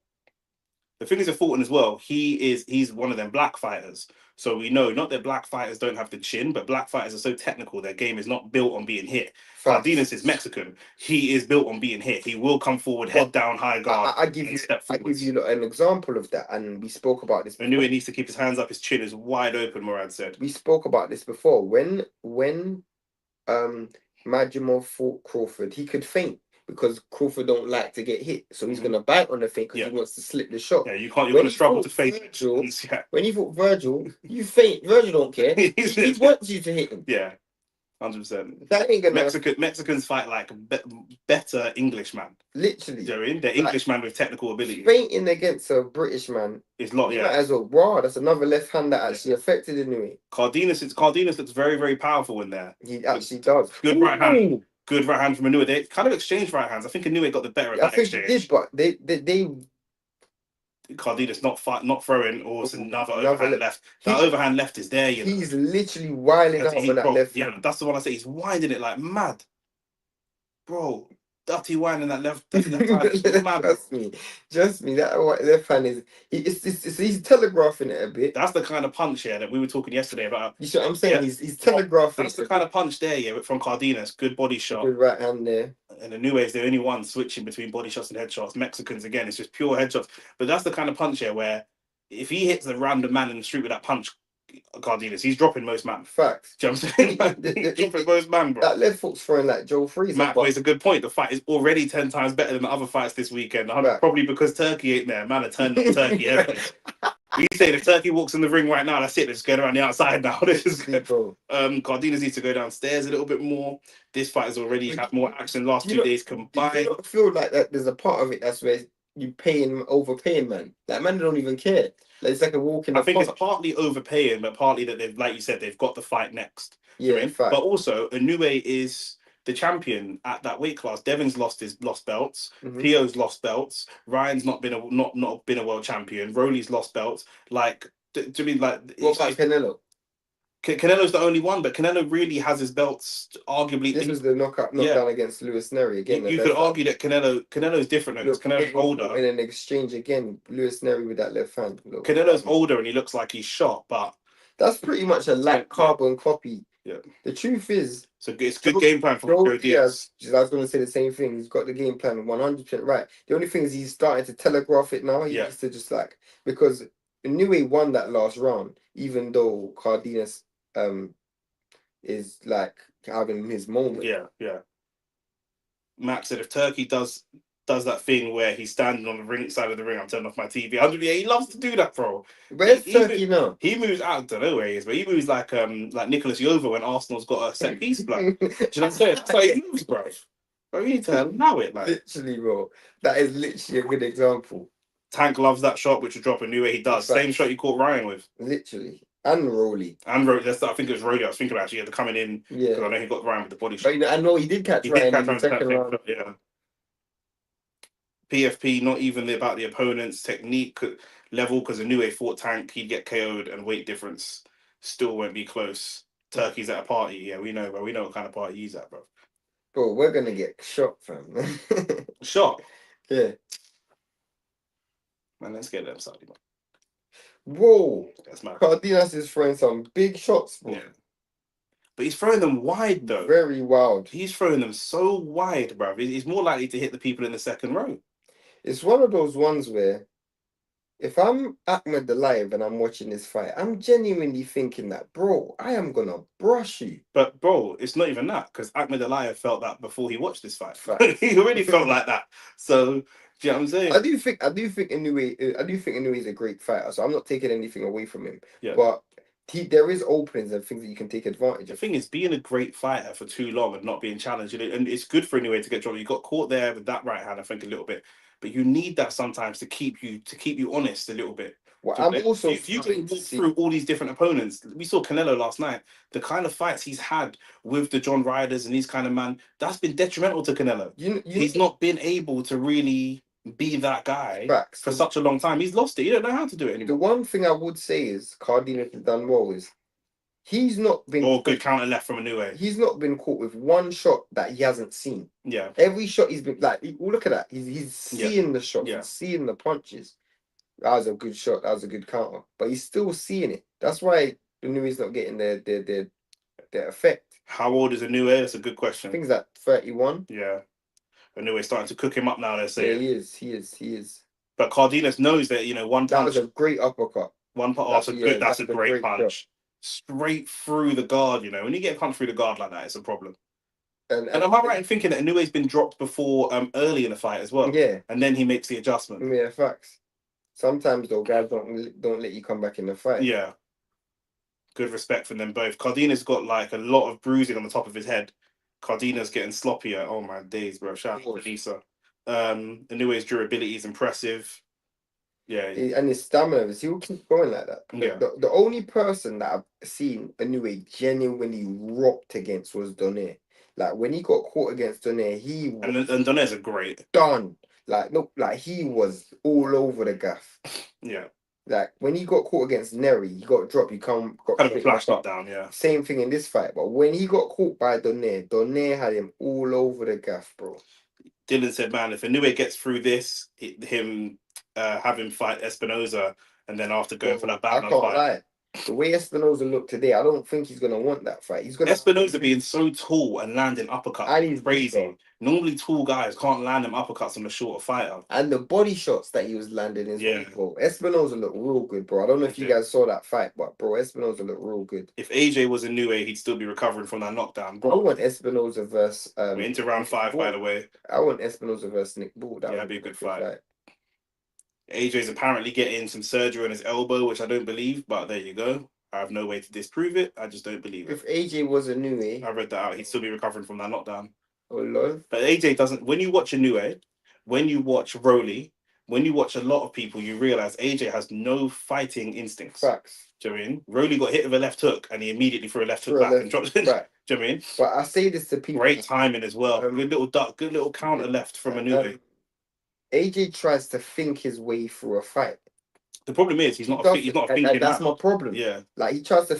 The thing is with Fulton as well, he's one of them black fighters. So we know not that black fighters don't have the chin, but black fighters are so technical. Their game is not built on being hit. Cardenas is Mexican. He is built on being hit. He will come forward, head down, high guard. I give you an example of that, and we spoke about this. Inoue needs to keep his hands up. His chin is wide open. Murad said. We spoke about this before. When Majimov fought Crawford, he could feint because Crawford don't like to get hit, so he's gonna bite on the feint because he wants to slip the shot. Yeah, you're gonna struggle to feint. When he fought Virgil, you feint. Virgil don't care. he wants you to hit him. Yeah. 100%. That ain't gonna. Mexicans fight like better Englishman. Literally, they're Englishman with technical ability. Feinting against a British man is not. Yeah, as well. Wow, that's another left hand that actually affected Inoue. Cardenas looks very, very powerful in there. He actually does. Good right hand. Good right hand from Inoue. They kind of exchanged right hands. I think Inoue got the better of that exchange. He did, but they Cardenas not throwing, or it's another overhand left. That overhand left is there. He's literally wilding out on that left. Yeah, that's the one I say. He's winding it like mad, bro. Dirty winding that left. Mad. Trust me. That left hand is he's telegraphing it a bit. That's the kind of punch here that we were talking yesterday about. You see what I'm saying? Yeah. He's telegraphing. That's the kind of punch there, yeah, from Cardenas. Good body shot. Good right hand there. And Inoue is the only one switching between body shots and headshots. Mexicans, again, it's just pure headshots. But that's the kind of punch here where if he hits a random man in the street with that punch, Cardenas, he's dropping most man. Facts. Do you know what I'm saying? He's dropping most man, bro. That left foot's throwing like Joe Freeze. Matt plays a good point. The fight is already 10 times better than the other fights this weekend. Probably because Turkey ain't there. Man, I turned up Turkey. We say if Turkey walks in the ring right now, that's it. They're just going around the outside now. Cardenas needs to go downstairs a little bit more. This fight has already had more action last 2 days combined. I feel like that there's a part of it that's where you overpaying, man. Like, man don't even care. Like, it's like a walk in the I think it's partly overpaying, but partly that they've, like you said, they've got the fight next. Yeah, but also Inoue is the champion at that weight class. Devin's lost belts. Theo's lost belts. Ryan's not been a world champion. Rolly's lost belts. Like, do you mean like what about Canelo? Canelo's the only one, but Canelo really has his belts. Arguably, this was the knockdown against Luis Neri again. You could argue that Canelo's different because Canelo's older. In an exchange again, Luis Neri with that left hand. Canelo's older and he looks like he's shot, but that's pretty much a like carbon copy. Yeah. The truth is, so it's good game plan for Joe Diaz. I was going to say the same thing. He's got the game plan 100% right. The only thing is he's starting to telegraph it now. He needs to just because Inoue won that last round, even though Cardenas is like having his moment. Yeah. Max said if Turkey does that thing where he's standing on the ring side of the ring, I'm turning off my TV. He loves to do that, bro. Where's Turkey now? He moves out. I don't know where he is, but he moves like Nicholas Yova when Arsenal's got a set piece. Like, do you know what I'm saying? That's how he moves, bro. But we need to allow it. Like, literally, bro. That is literally a good example. Tank loves that shot, which will drop Inoue. He does. Same shot you caught Ryan with. Literally. And Rolly. I think it was Rolly I was thinking about. Actually, coming in. Yeah. Because I know he got Ryan with the body shot. But I know he did catch Ryan in the second round. Yeah. PFP, not even about the opponent's technique level, because Inoue fought Tank, he'd get KO'd, and weight difference still won't be close. Turkey's at a party. Yeah, we know, bro. We know what kind of party he's at, bro. Bro, we're gonna get shot, fam. Shot. Yeah. Man, let's get them Saudi, man. Whoa. That's mad. Cardenas is throwing some big shots, bro. Yeah. But he's throwing them wide, though. Very wild. He's throwing them so wide, bro. He's more likely to hit the people in the second row. It's one of those ones where if I'm Ahmed Alive and I'm watching this fight, I'm genuinely thinking that, bro, I am gonna brush you. But bro, it's not even that, because Ahmed Aliyev felt that before he watched this fight. Facts. He already felt like that. So, do you know what I'm saying? I do think Inoue is a great fighter. So I'm not taking anything away from him. Yeah. But there is openings and things that you can take advantage The of. thing is, being a great fighter for too long and not being challenged, and it's good for Inoue to get dropped. You got caught there with that right hand, I think, a little bit. But you need that sometimes to keep you honest a little bit. Well, I'm also if you can walk through all these different opponents. We saw Canelo last night. The kind of fights he's had with the John Ryders and these kind of man, that's been detrimental to Canelo. He's not been able to really be that guy for such a long time. He's lost it. He don't know how to do it anymore. The one thing I would say is Cardenas has done well is he's not been good counter left from Inoue. He's not been caught with one shot that he hasn't seen. Yeah. Every shot he's been like, look at that. He's seeing the shots. He's seeing the punches. That was a good shot. That was a good counter. But he's still seeing it. That's why Inoue's not getting their effect. How old is Inoue? That's a good question. I think he's at 31. Yeah. Inoue's starting to cook him up now, they're saying. Yeah, he is. But Cardenas knows that, one punch. That was a great uppercut. That's a great punch. Shot. Straight through the guard, When you get punched through the guard like that, it's a problem. And am I right in thinking that Inoue's been dropped before early in the fight as well? Yeah. And then he makes the adjustment. Yeah, facts. Sometimes though, guys don't let you come back in the fight. Yeah. Good respect from them both. Cardenas got like a lot of bruising on the top of his head. Cardenas getting sloppier. Oh my days, bro. Shout out to Lisa. Inoue's durability is impressive. Yeah. And his stamina, he will keep going like that. Yeah. The only person that I've seen Inoue genuinely rocked against was Donaire. Like when he got caught against Donaire, he was and Donaire's a great done. Like he was all over the gaff. Yeah. Like when he got caught against Neri, he got dropped. He got flashed up down. Yeah. Same thing in this fight, but when he got caught by Donaire had him all over the gaff, bro. Dylan said, "Man, if Inoue gets through this, have him fight Espinoza, and then after going for that battle fight." Lie. The way Espinoza looked today, I don't think he's gonna want that fight. Espinoza being so tall and landing uppercuts. And he's crazy. Normally, tall guys can't land them uppercuts on a shorter fighter. And the body shots that he was landing as well. Espinoza looked real good, bro. I don't know if you guys saw that fight, but bro, Espinoza looked real good. If AJ was a Inoue, he'd still be recovering from that knockdown. Bro, I want Espinoza versus. We're into round 5, by the way. I want Espinoza versus Nick Ball. That'd be a good fight. AJ's apparently getting some surgery on his elbow, which I don't believe, but there you go. I have no way to disprove it. I just don't believe it. If AJ was a Inoue, I read that out. He'd still be recovering from that knockdown. Oh Lord. But AJ doesn't. When you watch Inoue, when you watch Rolly, when you watch a lot of people, you realize AJ has no fighting instincts. Facts. Do you know what I mean? Rolly got hit with a left hook, and he immediately threw a left hook back and dropped it. Do you know what I mean? But I say this to people. Great timing as well. Good little duck. Good little counter left from Inoue. AJ tries to think his way through a fight. The problem is he's not thinking. That's my problem. Yeah. Like he tries to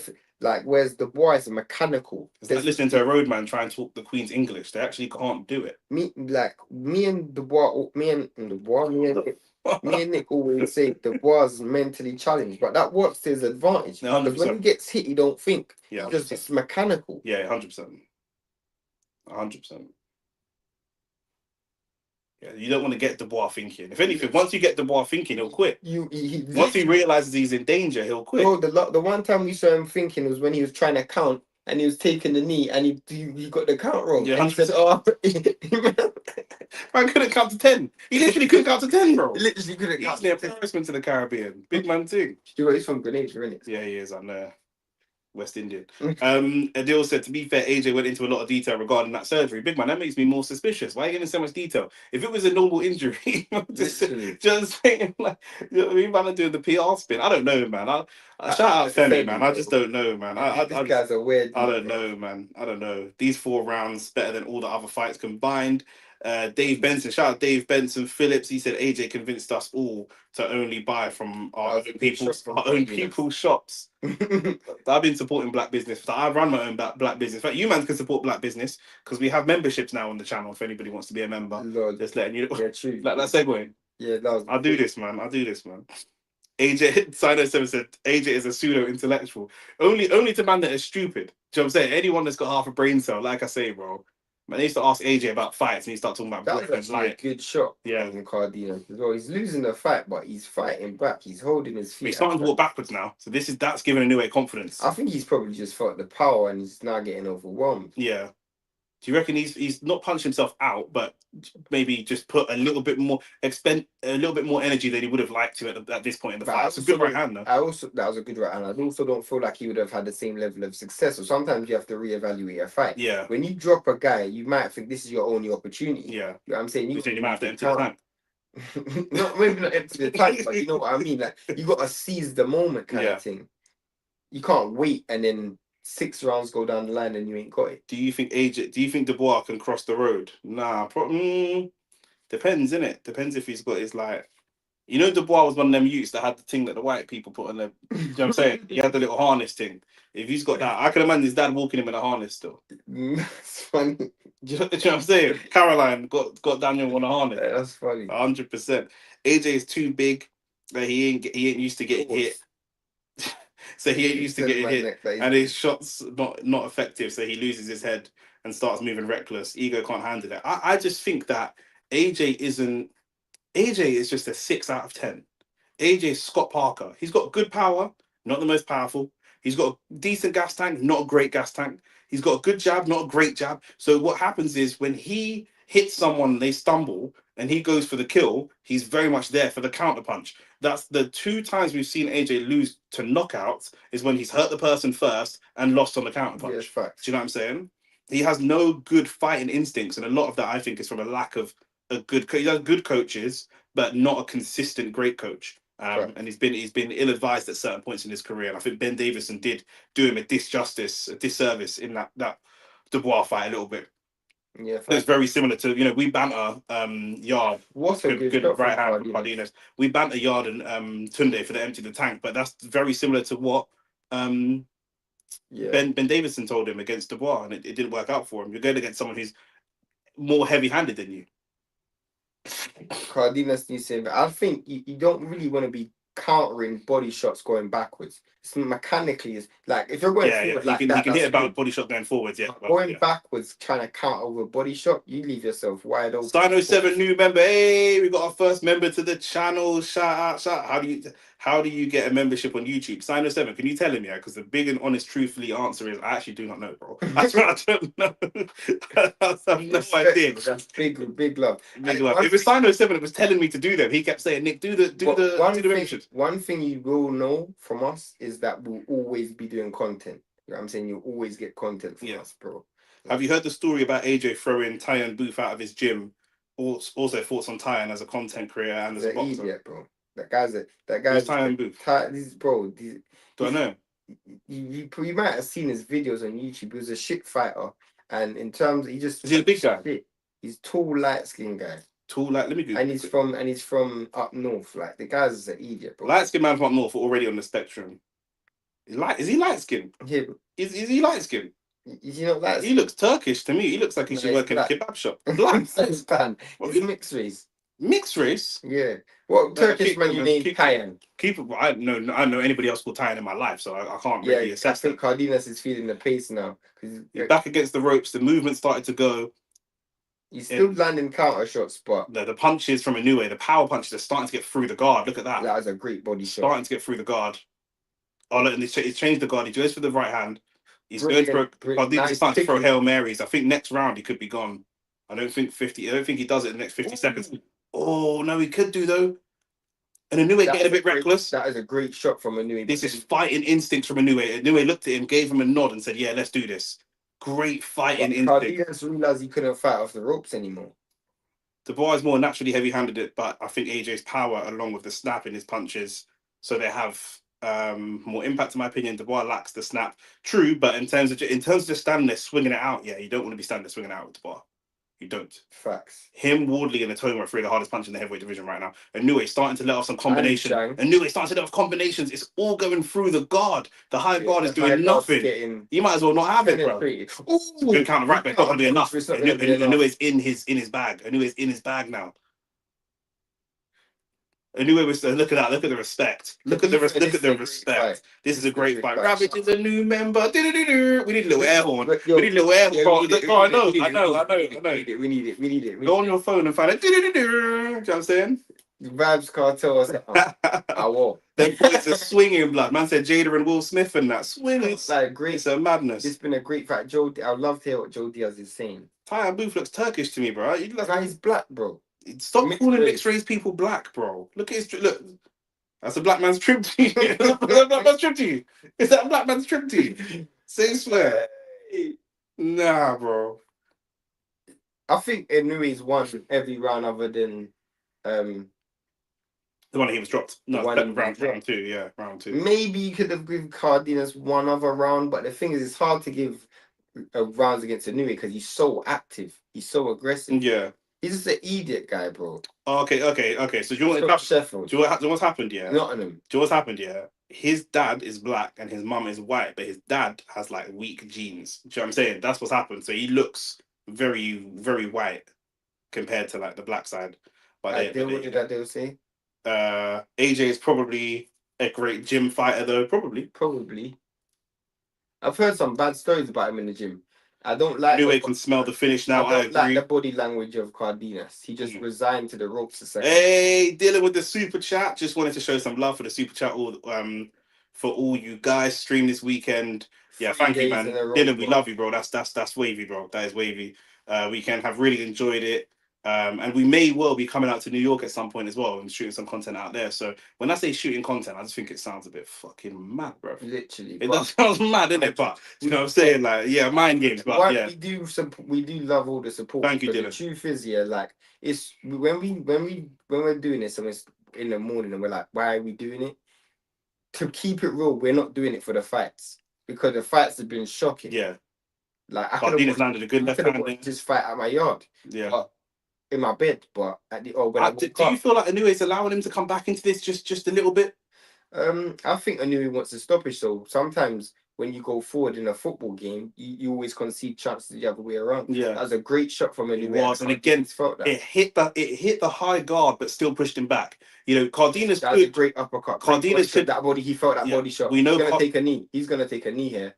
whereas the boys are mechanical. It's like listening to a roadman try and talk the Queen's English. They actually can't do it. Me and Nick always say the boys mentally challenged, but that works to his advantage. Because when he gets hit, he don't think. Yeah. It's mechanical. Yeah, 100%. 100%. Yeah, you don't want to get Dubois thinking. If anything, once you get Dubois thinking, he'll quit. Once he realizes he's in danger, he'll quit. Oh, the one time we saw him thinking was when he was trying to count and he was taking the knee and he got the count wrong. Yeah, and he said, "Oh, man couldn't count to 10. He literally couldn't count to 10, bro. He literally couldn't count. He's the first to the Caribbean. Big man thing. He's from Grenada, isn't it? Yeah, he is. I know. West Indian. Adil said, to be fair, AJ went into a lot of detail regarding that surgery. Big man, that makes me more suspicious. Why are you getting so much detail? If it was a normal injury, just saying, like, you know what I mean, man, I'm doing the PR spin. I don't know, man. Shout out Femi, man. I just don't know, man. This guy's a weird. I don't know, man. I don't know. These 4 rounds better than all the other fights combined. Dave Benson, shout out Dave Benson Phillips. He said AJ convinced us all to only buy from our own people's shops. I've been supporting black business. I run my own black business. In fact, you man can support black business because we have memberships now on the channel. If anybody wants to be a member, Lord. just letting you know. Yeah, true. Like that segue. Yeah, that was I'll do this, man. AJ Sino7 said AJ is a pseudo intellectual. Only to man that is stupid. Do you know what I'm saying? Anyone that's got half a brain cell, like I say, bro. Man, they used to ask AJ about fights and he start talking about that was actually a good shot. Yeah, from Cardenas as well. He's losing the fight, but he's fighting back. He's holding his feet. He's starting to walk backwards now. So that's giving Inoue confidence. I think he's probably just felt the power and he's now getting overwhelmed. Yeah. Do you reckon he's not punched himself out, but maybe just put a little bit more energy than he would have liked to at this point in the fight? That's a good right hand, though. That was a good right hand. I also don't feel like he would have had the same level of success. So sometimes you have to reevaluate a fight. Yeah. When you drop a guy, you might think this is your only opportunity. Yeah. You know what I'm saying? You might have to empty the tank. Maybe not empty the tank, but you know what I mean. Like you got to seize the moment, kind of thing. You can't wait and then 6 rounds go down the line and you ain't got it. Do you think Dubois can cross the road? Nah, depends, innit? Depends if he's got his like, Dubois was one of them youths that had the thing that the white people put on their, you know what I'm saying? He had the little harness thing. If he's got that, I can imagine his dad walking him in a harness still. That's funny. Do you know what I'm saying? Caroline got Daniel on a harness. Yeah, that's funny. 100%. AJ is too big. He ain't used to getting hit. So he ain't used to getting hit, and his shots not effective. So he loses his head and starts moving reckless. Ego can't handle it. I just think that AJ is just a 6 out of 10. AJ is Scott Parker. He's got good power, not the most powerful. He's got a decent gas tank, not a great gas tank. He's got a good jab, not a great jab. So what happens is when he hits someone, they stumble, and he goes for the kill, he's very much there for the counter punch. That's the 2 times we've seen AJ lose to knockouts is when he's hurt the person first and lost on the counter punch. Yeah, fact. Do you know what I'm saying? He has no good fighting instincts, and a lot of that I think is from a lack of a good. He has good coaches, but not a consistent great coach. And he's been ill-advised at certain points in his career. And I think Ben Davison did do him a disservice in that Dubois fight a little bit. Yeah, it's very similar to we banter Yard. What's a good right hand from Cardenas. We banter Yard and Tunde for the empty the tank, but that's very similar to what Ben Davison told him against Dubois, and it didn't work out for him. You're going against someone who's more heavy-handed than you. Cardenas needs to. I think you don't really want to be countering body shots going backwards. It's mechanically is like if you're going forward like that, he can hit a body shot going forwards. Yeah, going backwards trying to counter with a body shot, you leave yourself wide open. Sino7 new member. Hey, we got our first member to the channel. Shout out. How do you get a membership on YouTube? Sino7, can you tell him? Yeah, because the big and honest, truthfully answer is I actually do not know, bro. I don't know. I have no idea. That's big love. Big love. If it's Sino7 that was telling me to do them, he kept saying, Nick, do the memberships. One thing you will know from us is that we'll always be doing content. You know what I'm saying? You'll always get content from us, bro. Have you heard the story about AJ throwing Tyan Booth out of his gym? Also thoughts on Tyan as a content creator and as a boxer. Idiot, bro. That guy's Tyan Booth. Do I know? You might have seen his videos on YouTube. He was a shit fighter, and in terms, is he a big guy? He's tall, light skinned guy. Tall, let me Google. And he's from up north. Like the guy's an idiot, bro. Light skinned man from up north are already on the spectrum. Is he light skinned? Yeah. Is he light skinned? Is he not light? He looks Turkish to me. He looks like he should work in a kebab shop. Black. He's mixed race. Mixed race? Yeah. What Turkish man you named Tyan? I don't know anybody else called Tyan in my life, so I can't really assess. I think Cardenas is feeling the pace now. He's back against the ropes. The movement started to go. He's still landing counter shots, but the punches from Inoue, the power punches are starting to get through the guard. Look at that. That was a great body shot. Starting to get through the guard. Oh, look, and he's changed the guard. He goes for the right hand. He's going for Cardenas starting to throw Hail Marys. I think next round he could be gone. I don't think he does it in the next 50 seconds. Oh, no, he could do, though. And Inoue getting a bit reckless. That is a great shot from Inoue. This is fighting instincts from Inoue. Inoue looked at him, gave him a nod and said, yeah, let's do this. Great fighting instinct. Cardenas realised he couldn't fight off the ropes anymore. Dubois is more naturally heavy-handed, but I think AJ's power, along with the snap in his punches, so they have more impact, in my opinion. Dubois lacks the snap. True, but in terms of just standing there swinging it out, yeah, you don't want to be standing there swinging it out with Dubois. You don't. Facts. Him, Wardley, and Atoma are three of the hardest punch in the heavyweight division right now. Inoue starting to let off some combinations. Inoue starting to let off combinations. It's all going through the guard. The high guard is doing nothing. You might as well not have it, bro. Ooh, good counter right, but it's not going to be enough. Inoue's in his bag. Inoue's in his bag now. Inoue was look at that. Look at the respect. Look at the respect. This is a great fight. Rabbit is a new member. We need a little air horn. We need a little air horn. Oh, I know. We need it. Go on your phone and find it. Do you know what I'm saying? Vibes Cartel or something. I will. Them boys are swinging, blood. Man said Jada and Will Smith and that swinging. It's like great. It's a madness. It's been a great fight. I would love to hear what Joe Diaz is saying. Tyan Booth looks Turkish to me, bro. He's black, bro. Stop calling mixed race people black, bro. Look at his look. That's a black man's trip to you. Is that a black man's trip to you? Is that a black man's trip to you? Say swear. Nah, bro. I think Inoue's won every round other than the one he was dropped. No, round two. Yeah, round two. Maybe you could have given Cardenas one other round, but the thing is, it's hard to give rounds against Inoue because he's so active. He's so aggressive. Yeah. He's just an idiot guy, bro. Okay. So do you want to Sheffield? Do you know what's happened? Yeah. Nottingham. Do you know what's happened? Yeah. His dad is black and his mum is white, but his dad has like weak genes. Do you know what I'm saying? That's what's happened. So he looks very, very white compared to like the black side. But what did Adele say? AJ is probably a great gym fighter, though. Probably. I've heard some bad stories about him in the gym. I don't like. Inoue can smell the finish now. I agree. Like the body language of Cardenas. He just resigned to the ropes a second. Hey, dealing with the super chat. Just wanted to show some love for the super chat. For all you guys stream this weekend. Yeah, thank you, man. Dylan, we love you, bro. That's wavy, bro. That is wavy. Weekend, have really enjoyed it. And we may well be coming out to New York at some point as well and shooting some content out there. So when I say shooting content, I just think it sounds a bit fucking mad, bro. Literally, it does sound mad, innit? But you know what I'm saying, like, yeah, mind games. But yeah, we do love all the support. Thank you, Dylan. The truth is, yeah, like it's when we're doing this and it's in the morning and we're like, why are we doing it? To keep it real, we're not doing it for the fights because the fights have been shocking. Yeah, like I could have landed a good left hand. This fight at my yard. Yeah. But in my bed, but at the do you feel like Inoue is allowing him to come back into this just a little bit? I think Inoue wants to stop it. So sometimes when you go forward in a football game, you always concede chances the other way around. Yeah, that was a great shot from Inoue. And again, it hit the high guard, but still pushed him back. You know, Cardenas. That was a great uppercut. Cardenas could that body. He felt that body shot. We know he's gonna take a knee. He's gonna take a knee here.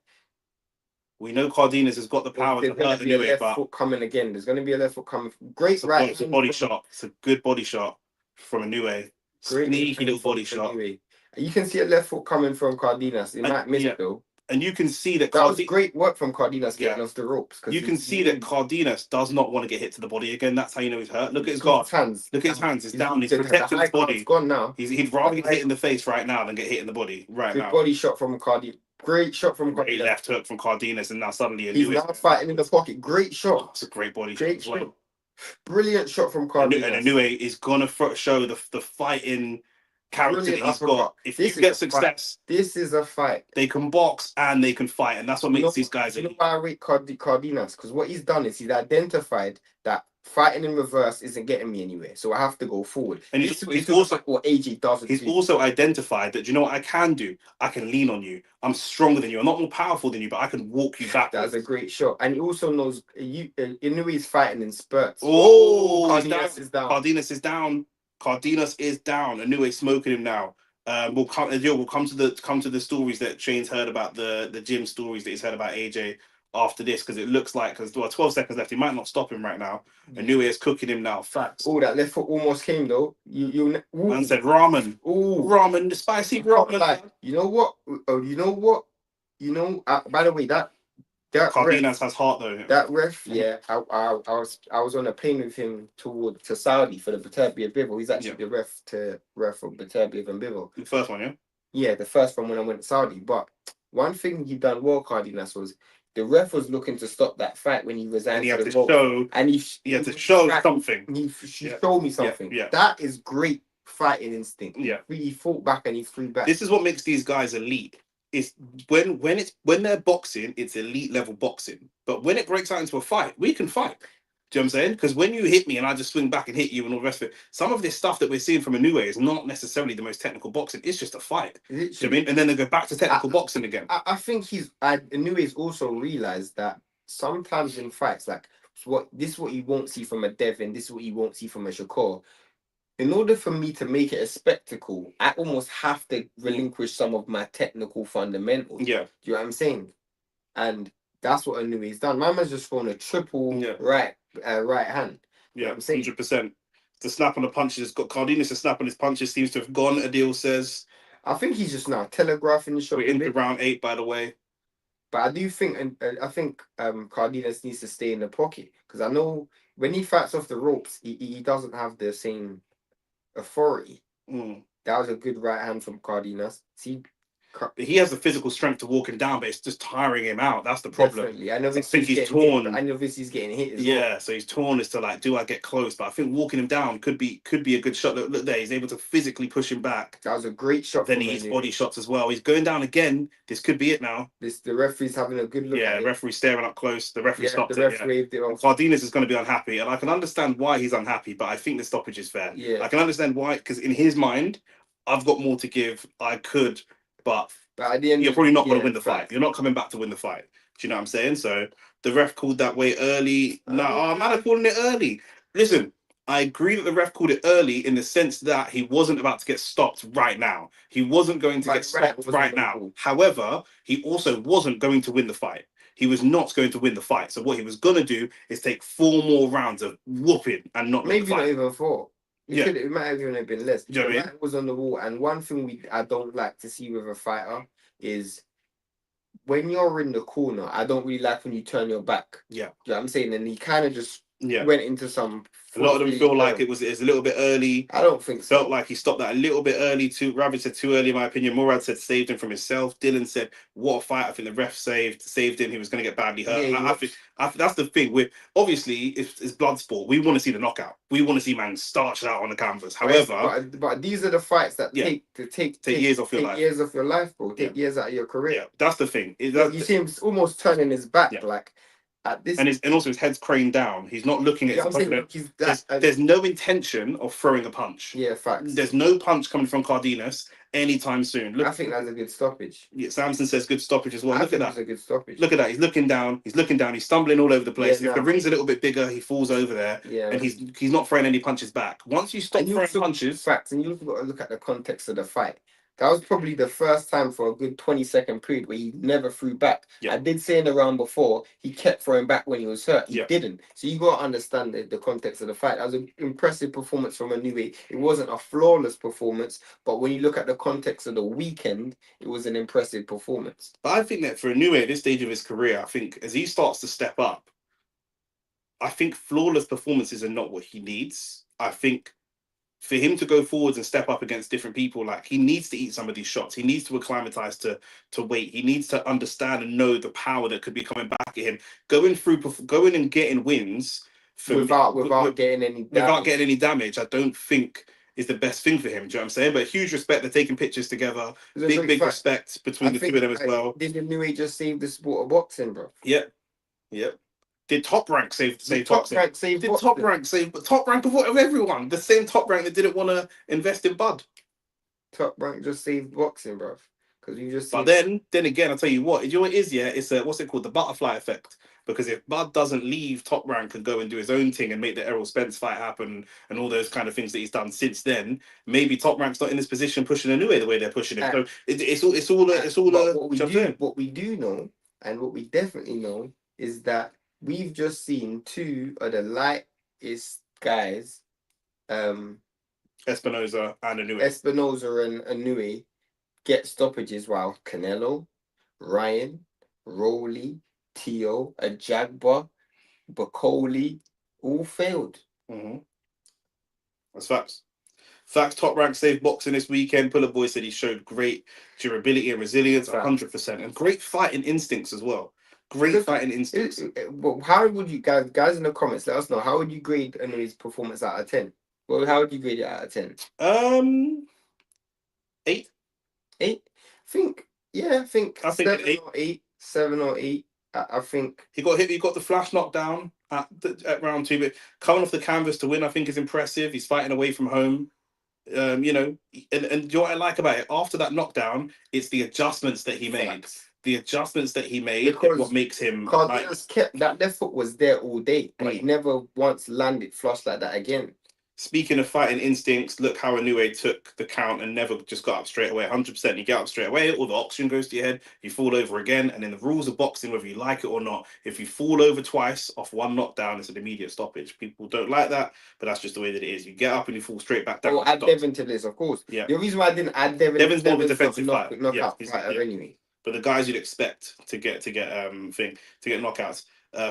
We know Cardenas has got the power to hurt Inoue, left foot coming again. There's going to be a left foot coming. Great right. It's a body shot. It's a good body shot from Inoue. Sneaky little body shot. You can see a left foot coming from Cardenas. It might miss though. And you can see that was great work from Cardenas getting off the ropes. You can see that Cardenas does not want to get hit to the body again. That's how you know he's hurt. Look at his guard. Look at his hands. He's down. He's protecting his body. He's gone now. He'd rather get hit in the face right now than get hit in the body right now. Good body shot from Cardenas. Great shot from Cardenas. Great left hook from Cardenas, and now suddenly he's now fighting in the pocket. Great shot. It's a great body shot as well. Brilliant shot from Cardenas. And Inoue is gonna show the fighting character that he's got. If you get success, this is a fight. They can box and they can fight, and that's what makes these guys. You know why I rate Cardenas? Because what he's done is he's identified that fighting in reverse isn't getting me anywhere, so I have to go forward. And he's also what AJ does. He's also identified that, you know what I can do? I can lean on you. I'm stronger than you. I'm not more powerful than you, but I can walk you back. That's a great shot. And he also knows Inoue is fighting in spurts. Oh, Cardenas is down. Cardenas is down. Cardenas is down. Inoue smoking him now. We'll come to the stories that Shane's heard about, the gym stories that he's heard about AJ after this, because it looks like 12 seconds left, he might not stop him right now. Inoue is cooking him now. Facts. Oh, that left foot almost came though. Man said ramen. Oh, ramen, the spicy ramen. Like, you know what? Oh, you know what? By the way, that Cardenas has heart though. That ref, yeah. I was on a plane with him to Saudi for the Beterbiev Bivol. He's actually the ref for Beterbiev and Bivol. The first one, yeah. Yeah, the first one when I went to Saudi. But one thing he done well, Cardenas, was the ref was looking to stop that fight when he resigned. And he had to show, and he had to show something. He showed me something. Yeah. That is great fighting instinct. Yeah, he fought back and he flew back. This is what makes these guys elite. Is when they're boxing, it's elite level boxing. But when it breaks out into a fight, we can fight. Do you know what I'm saying? Because when you hit me and I just swing back and hit you and all the rest of it, some of this stuff that we're seeing from Inoue is not necessarily the most technical boxing. It's just a fight. Do you know what I mean? And then they go back to technical boxing again. I think Inoue's also realized that sometimes in fights, like this is what you won't see from a Devin, this is what you won't see from a Shakur. In order for me to make it a spectacle, I almost have to relinquish some of my technical fundamentals. Yeah. Do you know what I'm saying? And that's what Inoue's done. My man's just thrown a triple right hand. Yeah, 100%. The snap on the punches got Cardenas. The snap on his punches seems to have gone. Adil says. I think he's just now telegraphing the shot. We're into round 8, by the way. But I do think, and I think Cardenas needs to stay in the pocket, because I know when he fights off the ropes, he doesn't have the same authority. That was a good right hand from Cardenas. See, he has the physical strength to walk him down, but it's just tiring him out. That's the problem. Definitely. I know I think he's torn. I know he's getting hit as well. So he's torn as to like, do I get close? But I think walking him down could be a good shot. Look there, he's able to physically push him back. That was a great shot. Then he hits body shots as well. He's going down again. This could be it now. The referee's having a good look. Yeah, the referee's staring up close. The referee stopped the ref waved it off. Cardenas is going to be unhappy, and I can understand why he's unhappy, but I think the stoppage is fair. Yeah. I can understand why, because in his mind, I've got more to give. I could, but at the end, you're probably not going to win the fight. You're not coming back to win the fight. Do you know what I'm saying? So the ref called that way early. No, I'm not calling it early. Listen, I agree that the ref called it early in the sense that he wasn't about to get stopped right now. He wasn't going to get stopped right now. However, he also wasn't going to win the fight. He was not going to win the fight. So what he was going to do is take 4 more rounds of whooping and not maybe not even 4. It might have even been less. You know what I mean? Was on the wall, and one thing I don't like to see with a fighter is when you're in the corner. I don't really like when you turn your back. Yeah, you know what I'm saying, and he kind of just went into some. A lot of them feel like it's a little bit early. I don't think so. Felt like he stopped that a little bit early too. Ravage said too early, in my opinion. Murad said saved him from himself. Dylan said, what a fight. I think the ref saved him. He was going to get badly hurt. I think that's the thing. With obviously, it's blood sport. We want to see the knockout. We want to see man starched out on the canvas. However, but these are the fights that take years off your life. Years off your life, bro. Take years out of your career. Yeah, that's the thing. You see him almost turning his back like. At this, and also his head's craned down. He's not looking at his opponent. There's no intention of throwing a punch. Yeah, facts. There's no punch coming from Cardenas anytime soon. I think that's a good stoppage. Yeah, Samson says good stoppage as well. Look at that. That's a good stoppage. Look at that. He's looking down. He's stumbling all over the place. If the ring's a little bit bigger, he falls over there. Yeah. And he's not throwing any punches back. Once you stop throwing punches, facts, and you've got to look at the context of the fight. That was probably the first time for a good 20-second period where he never threw back. Yeah. I did say in the round before, he kept throwing back when he was hurt. He didn't. So you got to understand the context of the fight. That was an impressive performance from Inoue. It wasn't a flawless performance, but when you look at the context of the weekend, it was an impressive performance. But I think that for Inoue at this stage of his career, I think as he starts to step up, I think flawless performances are not what he needs. I think for him to go forwards and step up against different people, like he needs to eat some of these shots. He needs to acclimatize to weight. He needs to understand and know the power that could be coming back at him. Going and getting wins without getting any damage. I don't think is the best thing for him. Do you know what I'm saying? But huge respect. They're taking pictures together. Big respect between the two of them as well. Did Inoue just save the sport of boxing, bro? Yep. Did Top Rank save boxing? Top Rank save boxing? Top Rank save? Top Rank of everyone. The same Top Rank that didn't want to invest in Bud. Top Rank just saved boxing, bro. Because you just. But then again, I'll tell you what. You know what it is? Yeah, it's what's it called? The butterfly effect. Because if Bud doesn't leave Top Rank and go and do his own thing and make the Errol Spence fight happen and all those kind of things that he's done since then, maybe Top Rank's not in this position pushing Inoue the way they're pushing him. So it's all. What we do know, and what we definitely know, is that we've just seen 2 of the lightest guys, Espinosa and Inoue, get stoppages, while Canelo, Ryan, Rowley, Tio, Ajagba, Bacoli all failed. That's facts. Top Rank saved boxing this weekend. Puller Boy said he showed great durability and resilience, 100%, and great fighting instincts as well. Great fighting instincts. Well, how would you guys in the comments let us know? How would you grade Inoue's performance out of 10? Well, how would you grade it out of 10? 8. 8. I think 7 or 8. 7 or 8. I think he got hit. He got the flash knockdown. at round 2. But coming off the canvas to win, I think is impressive. He's fighting away from home. You know, and you know what I like about it? After that knockdown, it's the adjustments that he made. The adjustments that he made is what makes him. Cardenas kept that left foot was there all day, and he never once landed flush like that again. Speaking of fighting instincts, look how Inoue took the count and never just got up straight away. 100%, you get up straight away, or the oxygen goes to your head, you fall over again. And in the rules of boxing, whether you like it or not, if you fall over twice off one knockdown, it's an immediate stoppage. People don't like that, but that's just the way that it is. You get up and you fall straight back down. Oh, add Devin to this, of course. Yeah. The reason why I didn't add Devin, Devin's more of a defensive fighter. Knockout fighter anyway. But the guys you'd expect to get knockouts.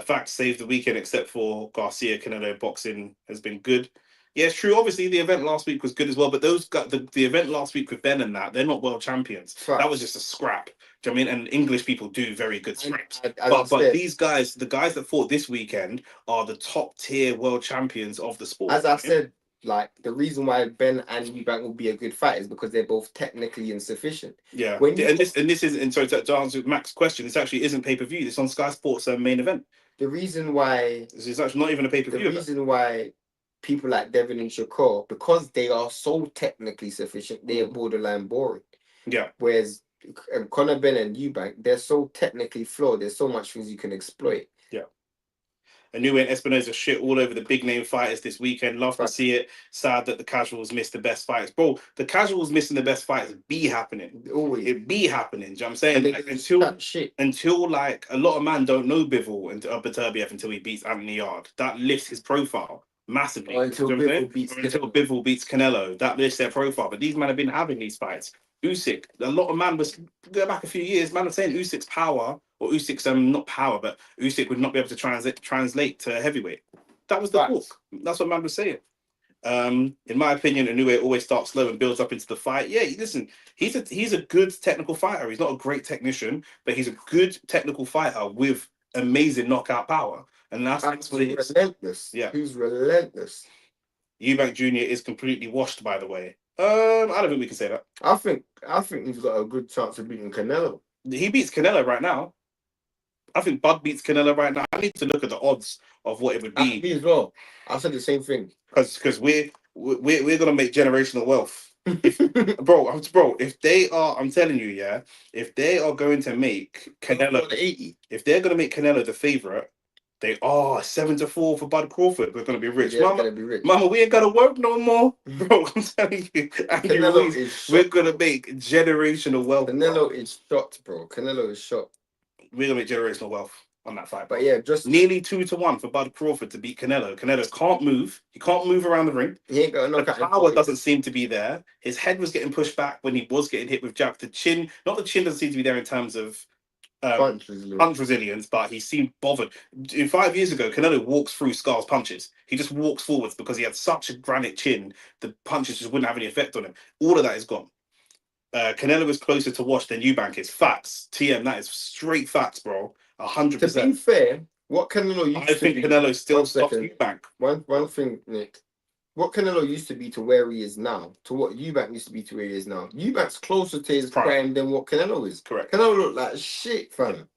Fact saved the weekend, except for Garcia. Canelo boxing has been good. Yeah, it's true. Obviously, the event last week was good as well. But those got the event last week with Ben and they're not world champions. Right. That was just a scrap. Do you know what I mean? And English people do very good scraps. But these guys, the guys that fought this weekend, are the top tier world champions of the sport. As I said, like the reason why Ben and Eubank will be a good fight is because they're both technically insufficient. Yeah, this is and so to answer Max's question, this actually isn't pay per view. It's on Sky Sports main event. The reason why this is actually not even a pay per view. The reason why people like Devin and Shakur, because they are so technically sufficient, they are borderline boring. Yeah. Whereas Conor Ben and Eubank, they're so technically flawed. There's so much things you can exploit. Yeah. Inoue and Espinosa shit all over the big name fighters this weekend. Love to see it. Sad that the casuals missed the best fights. Bro, the casuals missing the best fights be happening. Always. It be happening. Do you know what I'm saying? Like, until like a lot of man don't know Bivol and Beterbiev until he beats Anthony Yard. That lifts his profile massively. Until Bivol beats Canelo. That lifts their profile. But these men have been having these fights. Usyk, a lot of man was go back a few years. Man was saying Usyk's power, or Usyk's not power, but Usyk would not be able to translate to heavyweight. That was the talk. That's what man was saying. In my opinion, Inoue always starts slow and builds up into the fight. Yeah, listen, he's a good technical fighter. He's not a great technician, but he's a good technical fighter with amazing knockout power, and that's what it is. Relentless. Yeah, he's relentless. Eubank Jr. is completely washed, by the way. I don't think we can say that. I think he's got a good chance of beating Canelo. He beats Canelo right now. I think Bud beats Canelo right now. I need to look at the odds of what it would be. Me as well. I said the same thing. Because we're gonna make generational wealth. bro, if they are, I'm telling you, yeah, if they are going to make Canelo, if they're gonna make Canelo the favorite, they are 7-4 for Bud Crawford. We're gonna be rich, Mama. Mama, we ain't gotta work no more, bro. I'm telling you, we're gonna make generational wealth. Canelo is shocked, bro. Canelo is shocked. We're gonna make generational wealth on that fight. But yeah, just nearly 2-1 for Bud Crawford to beat Canelo. Canelo can't move. He can't move around the ring. He ain't got a knockout. The power doesn't seem to be there. His head was getting pushed back when he was getting hit with jab. The chin doesn't seem to be there in terms of punch resilience, but he seemed bothered. 5 years ago, Canelo walks through Scar's punches. He just walks forwards because he had such a granite chin. The punches just wouldn't have any effect on him. All of that is gone. Canelo is closer to wash than Eubank is. Facts. TM, that is straight facts, bro. 100%. To be fair, what Canelo used to be... I think Canelo still stops Eubank. One thing, Nick. What Canelo used to be to where he is now, to what Eubank used to be to where he is now. Eubank's closer to his prime than what Canelo is. Correct. Canelo looked like shit, fam.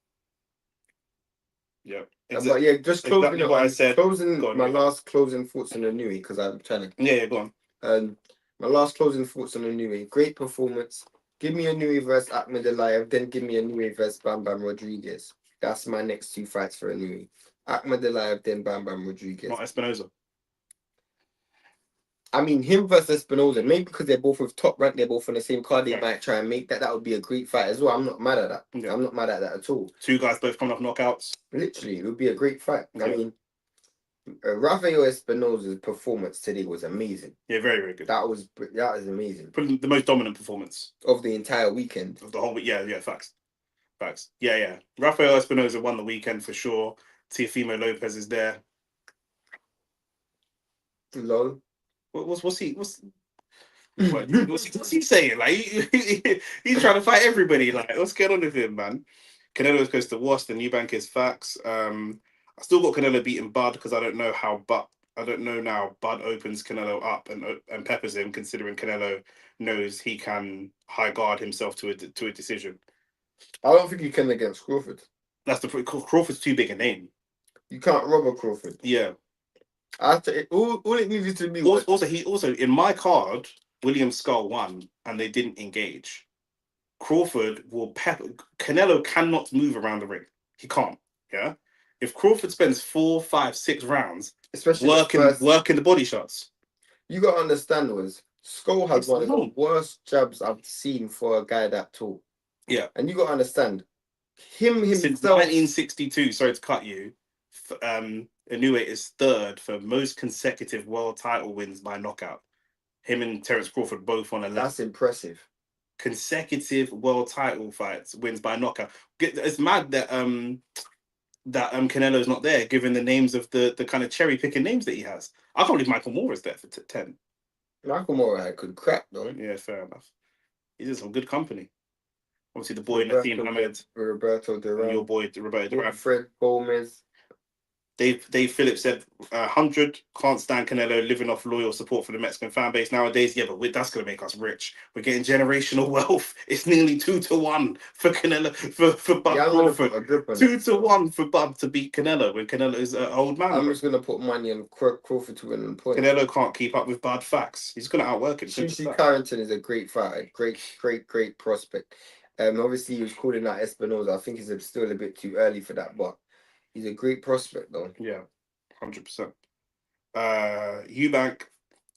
Yeah. But yeah, just closing exactly what I said. Last closing thoughts on Inoue, because I'm trying to... Yeah, go on. My last closing thoughts on Inoue. Great performance. Give me Inoue versus Ahmed Aliyev, then give me Inoue versus Bam Bam Rodriguez. That's my next 2 fights for Inoue. Ahmed Aliyev, then Bam Bam Rodriguez. Not Espinosa. I mean, him versus Espinosa, maybe because they're both with top rank, they're both on the same card, they might try and make that. That would be a great fight as well. I'm not mad at that. Yeah. I'm not mad at that at all. 2 guys both coming off knockouts. Literally, it would be a great fight. Yeah. I mean, Rafael Espinosa's performance today was amazing. Yeah, very, very good. That was amazing. Probably the most dominant performance of the entire weekend. Of the whole week. Yeah, facts. Yeah. Rafael Espinosa won the weekend for sure. Teofimo Lopez is there. Lol. What's he saying? Like he's trying to fight everybody. Like, what's going on with him, man? Canelo goes to wash. The Eubank is facts. I still got Canelo beating Bud because I don't know now. Bud opens Canelo up and peppers him, considering Canelo knows he can high guard himself to a decision. I don't think he can against Crawford. Crawford's too big a name. You can't rob a Crawford. Yeah. All it needed to be was... Also in my card, William Skull won, and they didn't engage. Crawford will Canelo cannot move around the ring. He can't. Yeah. If Crawford spends 4, 5, 6 rounds, especially working the body shots, you got to understand was Skull has one of the worst jabs I've seen for a guy that tall. Yeah. And you got to understand himself. Since 1962, sorry to cut you, Inoue is 3rd for most consecutive world title wins by knockout. Him and Terence Crawford both on 11. That's impressive. Consecutive world title fights, wins by knockout. It's mad that Canelo's not there, given the names of the kind of cherry picking names that he has. I can't believe Michael Moore is there for 10. Michael Moore had good crack though. Yeah, fair enough. He's in some good company. Obviously, the boy Nathim Hamed, Roberto Duran, your boy Roberto Duran, Fred Gomez. Dave Phillips said 100, can't stand Canelo, living off loyal support for the Mexican fan base nowadays. Yeah, but that's going to make us rich. We're getting generational wealth. It's nearly 2-1 for Canelo, for Bud Crawford. 2-1 for Bud to beat Canelo when Canelo is an old man. I'm just going to put money on Crawford to win on points. Canelo can't keep up with Bud facts. He's going to outwork him. Sushi Carrington is a great fighter. Great prospect. Obviously, he was calling out Espinoza. I think it's still a bit too early for that, but he's a great prospect, though. Yeah, 100%. Eubank,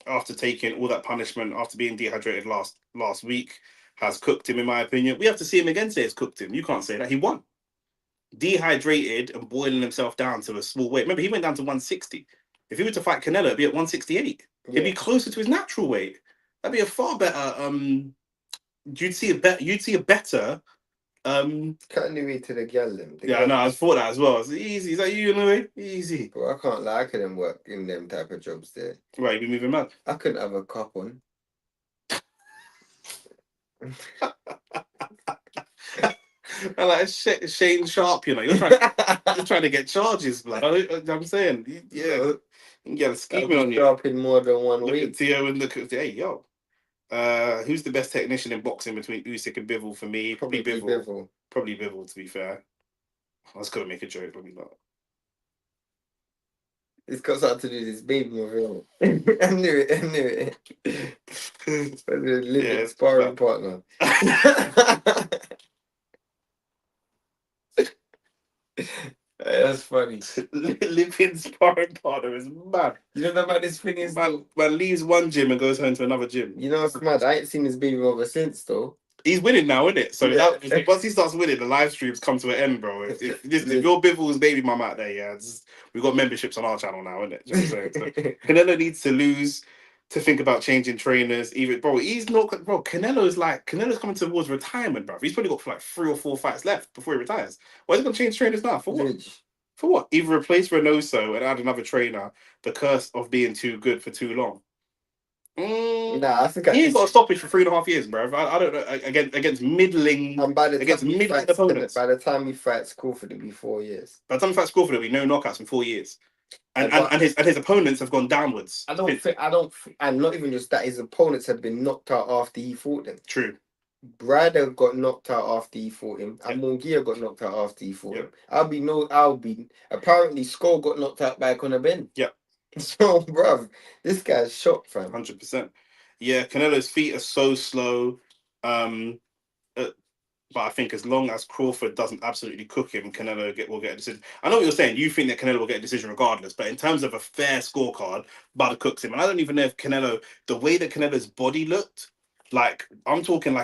after taking all that punishment, after being dehydrated last week, has cooked him, in my opinion. We have to see him again say it's cooked him. You can't say that. He won. Dehydrated and boiling himself down to a small weight. Remember, he went down to 160. If he were to fight Canelo, it'd be at 168. Yeah. It'd be closer to his natural weight. That'd be a far better... You'd see a better... Cutting away to the gal them. Yeah, no, I thought that as well. It's easy. Is that you in a way? Easy. Well, I can't lie. I couldn't work in them type of jobs there. Right, you be moving mad. I couldn't have a cup on. I like Shane Sharp, you know. You're trying to get charges, like I'm saying. Yeah, you get a scheming on you. Sharp in more than one week. Look at Theo and look at yo. Who's the best technician in boxing between Usyk and Bivol for me? Probably Bivol. Probably Bivol, to be fair. I was gonna make a joke, probably not. It's got something to do with this baby movie. I knew it. Living sparring partner. That's funny. Living sparring partner is mad. You know about this thing is man leaves one gym and goes home to another gym. You know what's mad? I ain't seen this baby mother since though. He's winning now, isn't it? So once he starts winning, the live streams come to an end, bro. If your Bivol's baby mum out there, yeah, we've got memberships on our channel now, isn't it? Just saying. So, Canelo needs to lose to think about changing trainers. Even he's not, bro. Canelo's coming towards retirement, bro. He's probably got like 3 or 4 fights left before he retires. Why is he gonna change trainers now? For what? For what? Either replace Reynoso and add another trainer. The curse of being too good for too long. Nah, I think he ain't got a stoppage for 3.5 years, bro. I don't know against middling. And by the time opponents. By the time he fights Crawford, it'll be 4 years. By the time he fights Crawford, there'll be no knockouts in 4 years. And his opponents have gone downwards. I don't and not even just that, his opponents have been knocked out after he fought them. True. Brad got knocked out after he fought him. And Munguia got knocked out after he fought him. Apparently Skull got knocked out by Conor Ben. Yeah. So, bruv, this guy's shot, fam. 100%. Yeah, Canelo's feet are so slow. But I think as long as Crawford doesn't absolutely cook him, Canelo will get a decision. I know what you're saying. You think that Canelo will get a decision regardless. But in terms of a fair scorecard, Bud cooks him. And I don't even know if Canelo, the way that Canelo's body looked, like, I'm not talking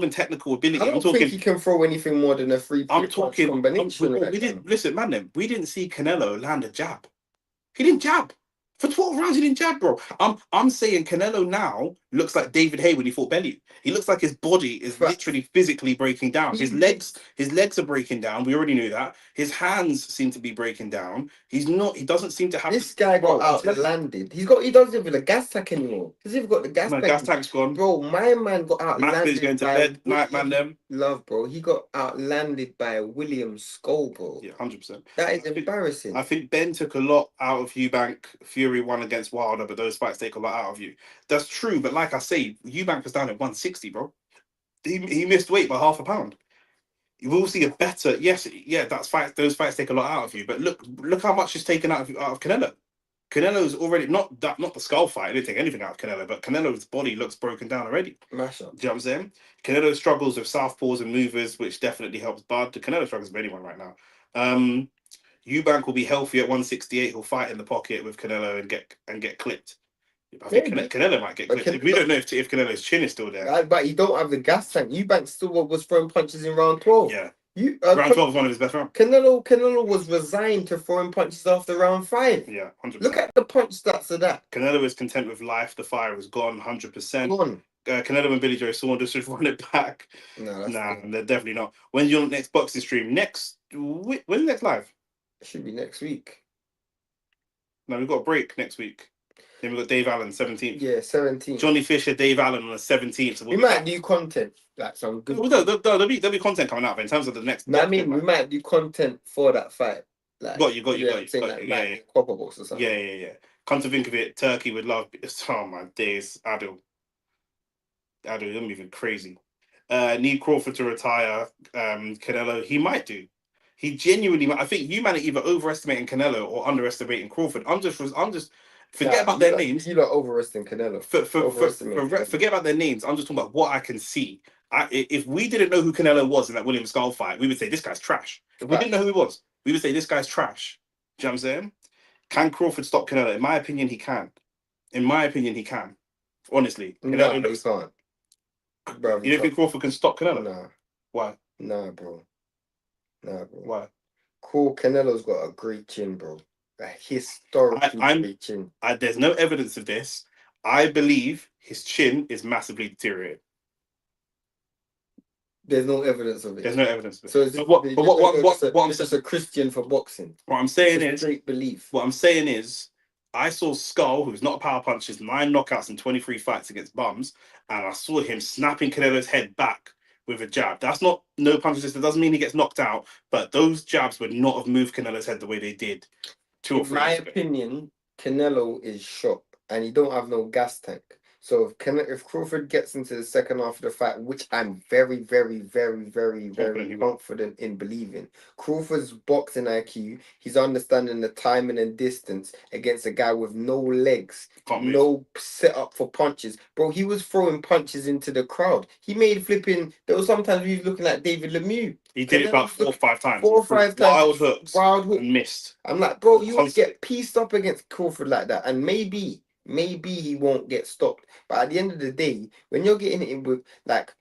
technical ability. I don't think he can throw anything more than a 3-punch combination. We didn't see Canelo land a jab. He didn't jab. For 12 rounds, he didn't jab, bro. I'm saying Canelo now looks like David Haye when he fought Bellew. He looks like his body is literally physically breaking down. His legs are breaking down. We already knew that. His hands seem to be breaking down. He doesn't seem to have... This guy got outlanded. He doesn't even have a gas tank anymore. He's even got the gas tank. Gas tank's gone. Bro, my man got outlanded. Matt going to bed. Night man them. Love, bro. He got outlanded by William Skull, bro. Yeah, 100%. That is embarrassing. I think Ben took a lot out of Eubank. Fury won against Wilder, but those fights take a lot out of you. That's true, but like I say, Eubank was down at 160, bro. He missed weight by half a pound. You will see a better. Yes, yeah, that's fight. Those fights take a lot out of you. But look how much is taken out of Canelo. Canelo's already not the skull fight. I didn't take anything out of Canelo, but Canelo's body looks broken down already. Mash up. Do you know what I'm saying? Canelo struggles with southpaws and movers, which definitely helps Bud. The Canelo struggles with anyone right now. Eubank will be healthy at 168. He'll fight in the pocket with Canelo and get clipped. I think Canelo might get clipped. We don't know if Canelo's chin is still there. But he don't have the gas tank. Eubank still was throwing punches in round 12. Yeah. Round 12 was one of his best rounds. Canelo was resigned to throwing punches after round 5. Yeah, 100%. Look at the punch stats of that. Canelo is content with life. The fire is gone, 100%. Gone. Canelo and Billy Joe Saunders should run it back. No, they're definitely not. When's your next boxing stream? When's next live? It should be next week. No, we've got a break next week. Then we've got Dave Allen, 17th. Yeah, 17th. Johnny Fisher, Dave Allen on the 17th. So we might do content. Like some good. There'll be content coming out, but in terms of the next. No, I mean, we might do content for that fight. Like, got you. Yeah. Copper box or something. Yeah. Come to think of it, Turkey would love. Oh my days, Adil, I'm even crazy. Need Crawford to retire. Canelo, he might do. He genuinely might. I think you might either overestimating Canelo or underestimating Crawford. I'm just forget about their names. You not overestimating Canelo. Forget about their names. I'm just talking about what I can see. If we didn't know who Canelo was in that William Skull fight, we would say this guy's trash. If we didn't know who he was, we would say this guy's trash. Do you know what I'm saying? Can Crawford stop Canelo? In my opinion, he can. Honestly, no, he can't. Bro, you don't think Crawford can stop Canelo? No. Why? Nah, bro. Why? Cool. Canelo's got a great chin, bro. A historically great chin. There's no evidence of this. I believe his chin is massively deteriorated. There's no evidence of it. There's no evidence of it. So I'm just a Christian for boxing. What I'm saying is straight belief. What I'm saying is, I saw Skull, who's not a power puncher, 9 knockouts and 23 fights against bums, and I saw him snapping Canelo's head back with a jab. That's not no punches. That doesn't mean he gets knocked out, but those jabs would not have moved Canelo's head the way they did 2 or 3 years ago. In my opinion, Canelo is shot, and he don't have no gas tank. So if Crawford gets into the second half of the fight, which I'm very, very, very, very, very confident in believing, Crawford's boxing IQ, he's understanding the timing and distance against a guy with no legs, no setup for punches. Bro, he was throwing punches into the crowd. He made flipping. There was sometimes he was looking like David Lemieux. He did it about 4 or 5 times. 4 or 5 times. Wild hook. And missed. I'm like, bro, you would get pieced up against Crawford like that, and maybe he won't get stopped. But at the end of the day, when you're getting it with, like,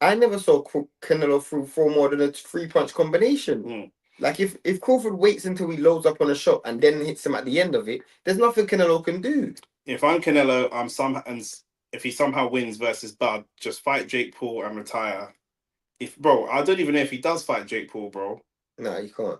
I never saw Canelo throw more than a 3-punch combination. Like, if Crawford waits until he loads up on a shot and then hits him at the end of it, there's nothing Canelo can do. If I'm Canelo, if he somehow wins versus Bud, just fight Jake Paul and retire. I don't even know if he does fight Jake Paul, bro. No, you can't.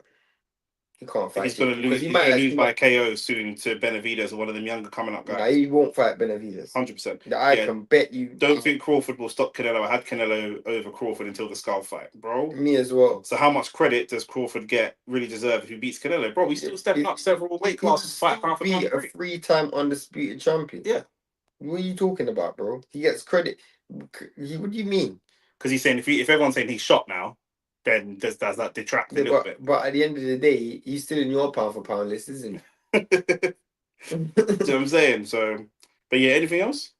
He can't fight. He's going to lose. He's going to lose by KO soon to Benavidez or one of them younger coming up guys. Nah, he won't fight Benavidez. 100%. I can bet you. Don't think Crawford will stop Canelo. I had Canelo over Crawford until the Skull fight, bro. Me as well. So how much credit does Crawford really deserve if he beats Canelo, bro? He's still stepping up several weight classes. Fight pound for pound. A 3-time undisputed champion. Yeah. What are you talking about, bro? He gets credit. What do you mean? Because he's saying if everyone's saying he's shot now, then does that detract a little bit? But at the end of the day, he's still in your pound for pound list, isn't he? Do you know what I'm saying? So, but yeah, anything else?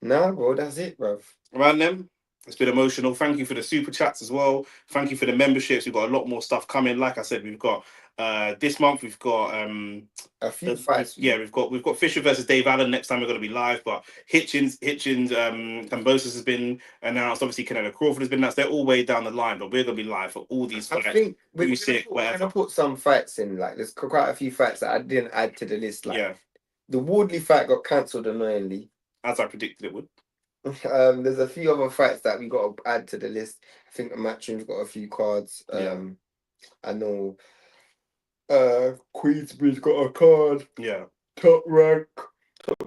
Nah, bro, that's it, bruv. Around them, it's been emotional. Thank you for the super chats as well. Thank you for the memberships. We've got a lot more stuff coming. Like I said, we've got this month we've got a few fights. Yeah, we've got Fisher versus Dave Allen. Next time we're going to be live. But Hitchens, Cambosis has been announced. Obviously, Canelo Crawford has been announced. They're all way down the line, but we're going to be live for all these fights. I think we're going to put some fights in. Like, there's quite a few fights that I didn't add to the list. Like, the Wardley fight got cancelled annoyingly, as I predicted it would. There's a few other fights that we got to add to the list. I think Matchroom's got a few cards. I know Queensbury's got a card. Yeah. Top Rank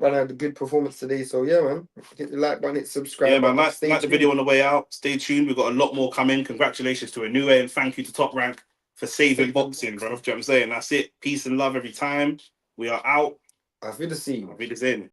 had a good performance today. So yeah, man. Hit the like button, hit subscribe. Yeah, man. Like the video on the way out. Stay tuned. We've got a lot more coming. Congratulations to Inoue and thank you to Top Rank for saving boxing, bro. Do you know what I'm saying? That's it. Peace and love every time. We are out. Auf Wiedersehen. Auf Wiedersehen.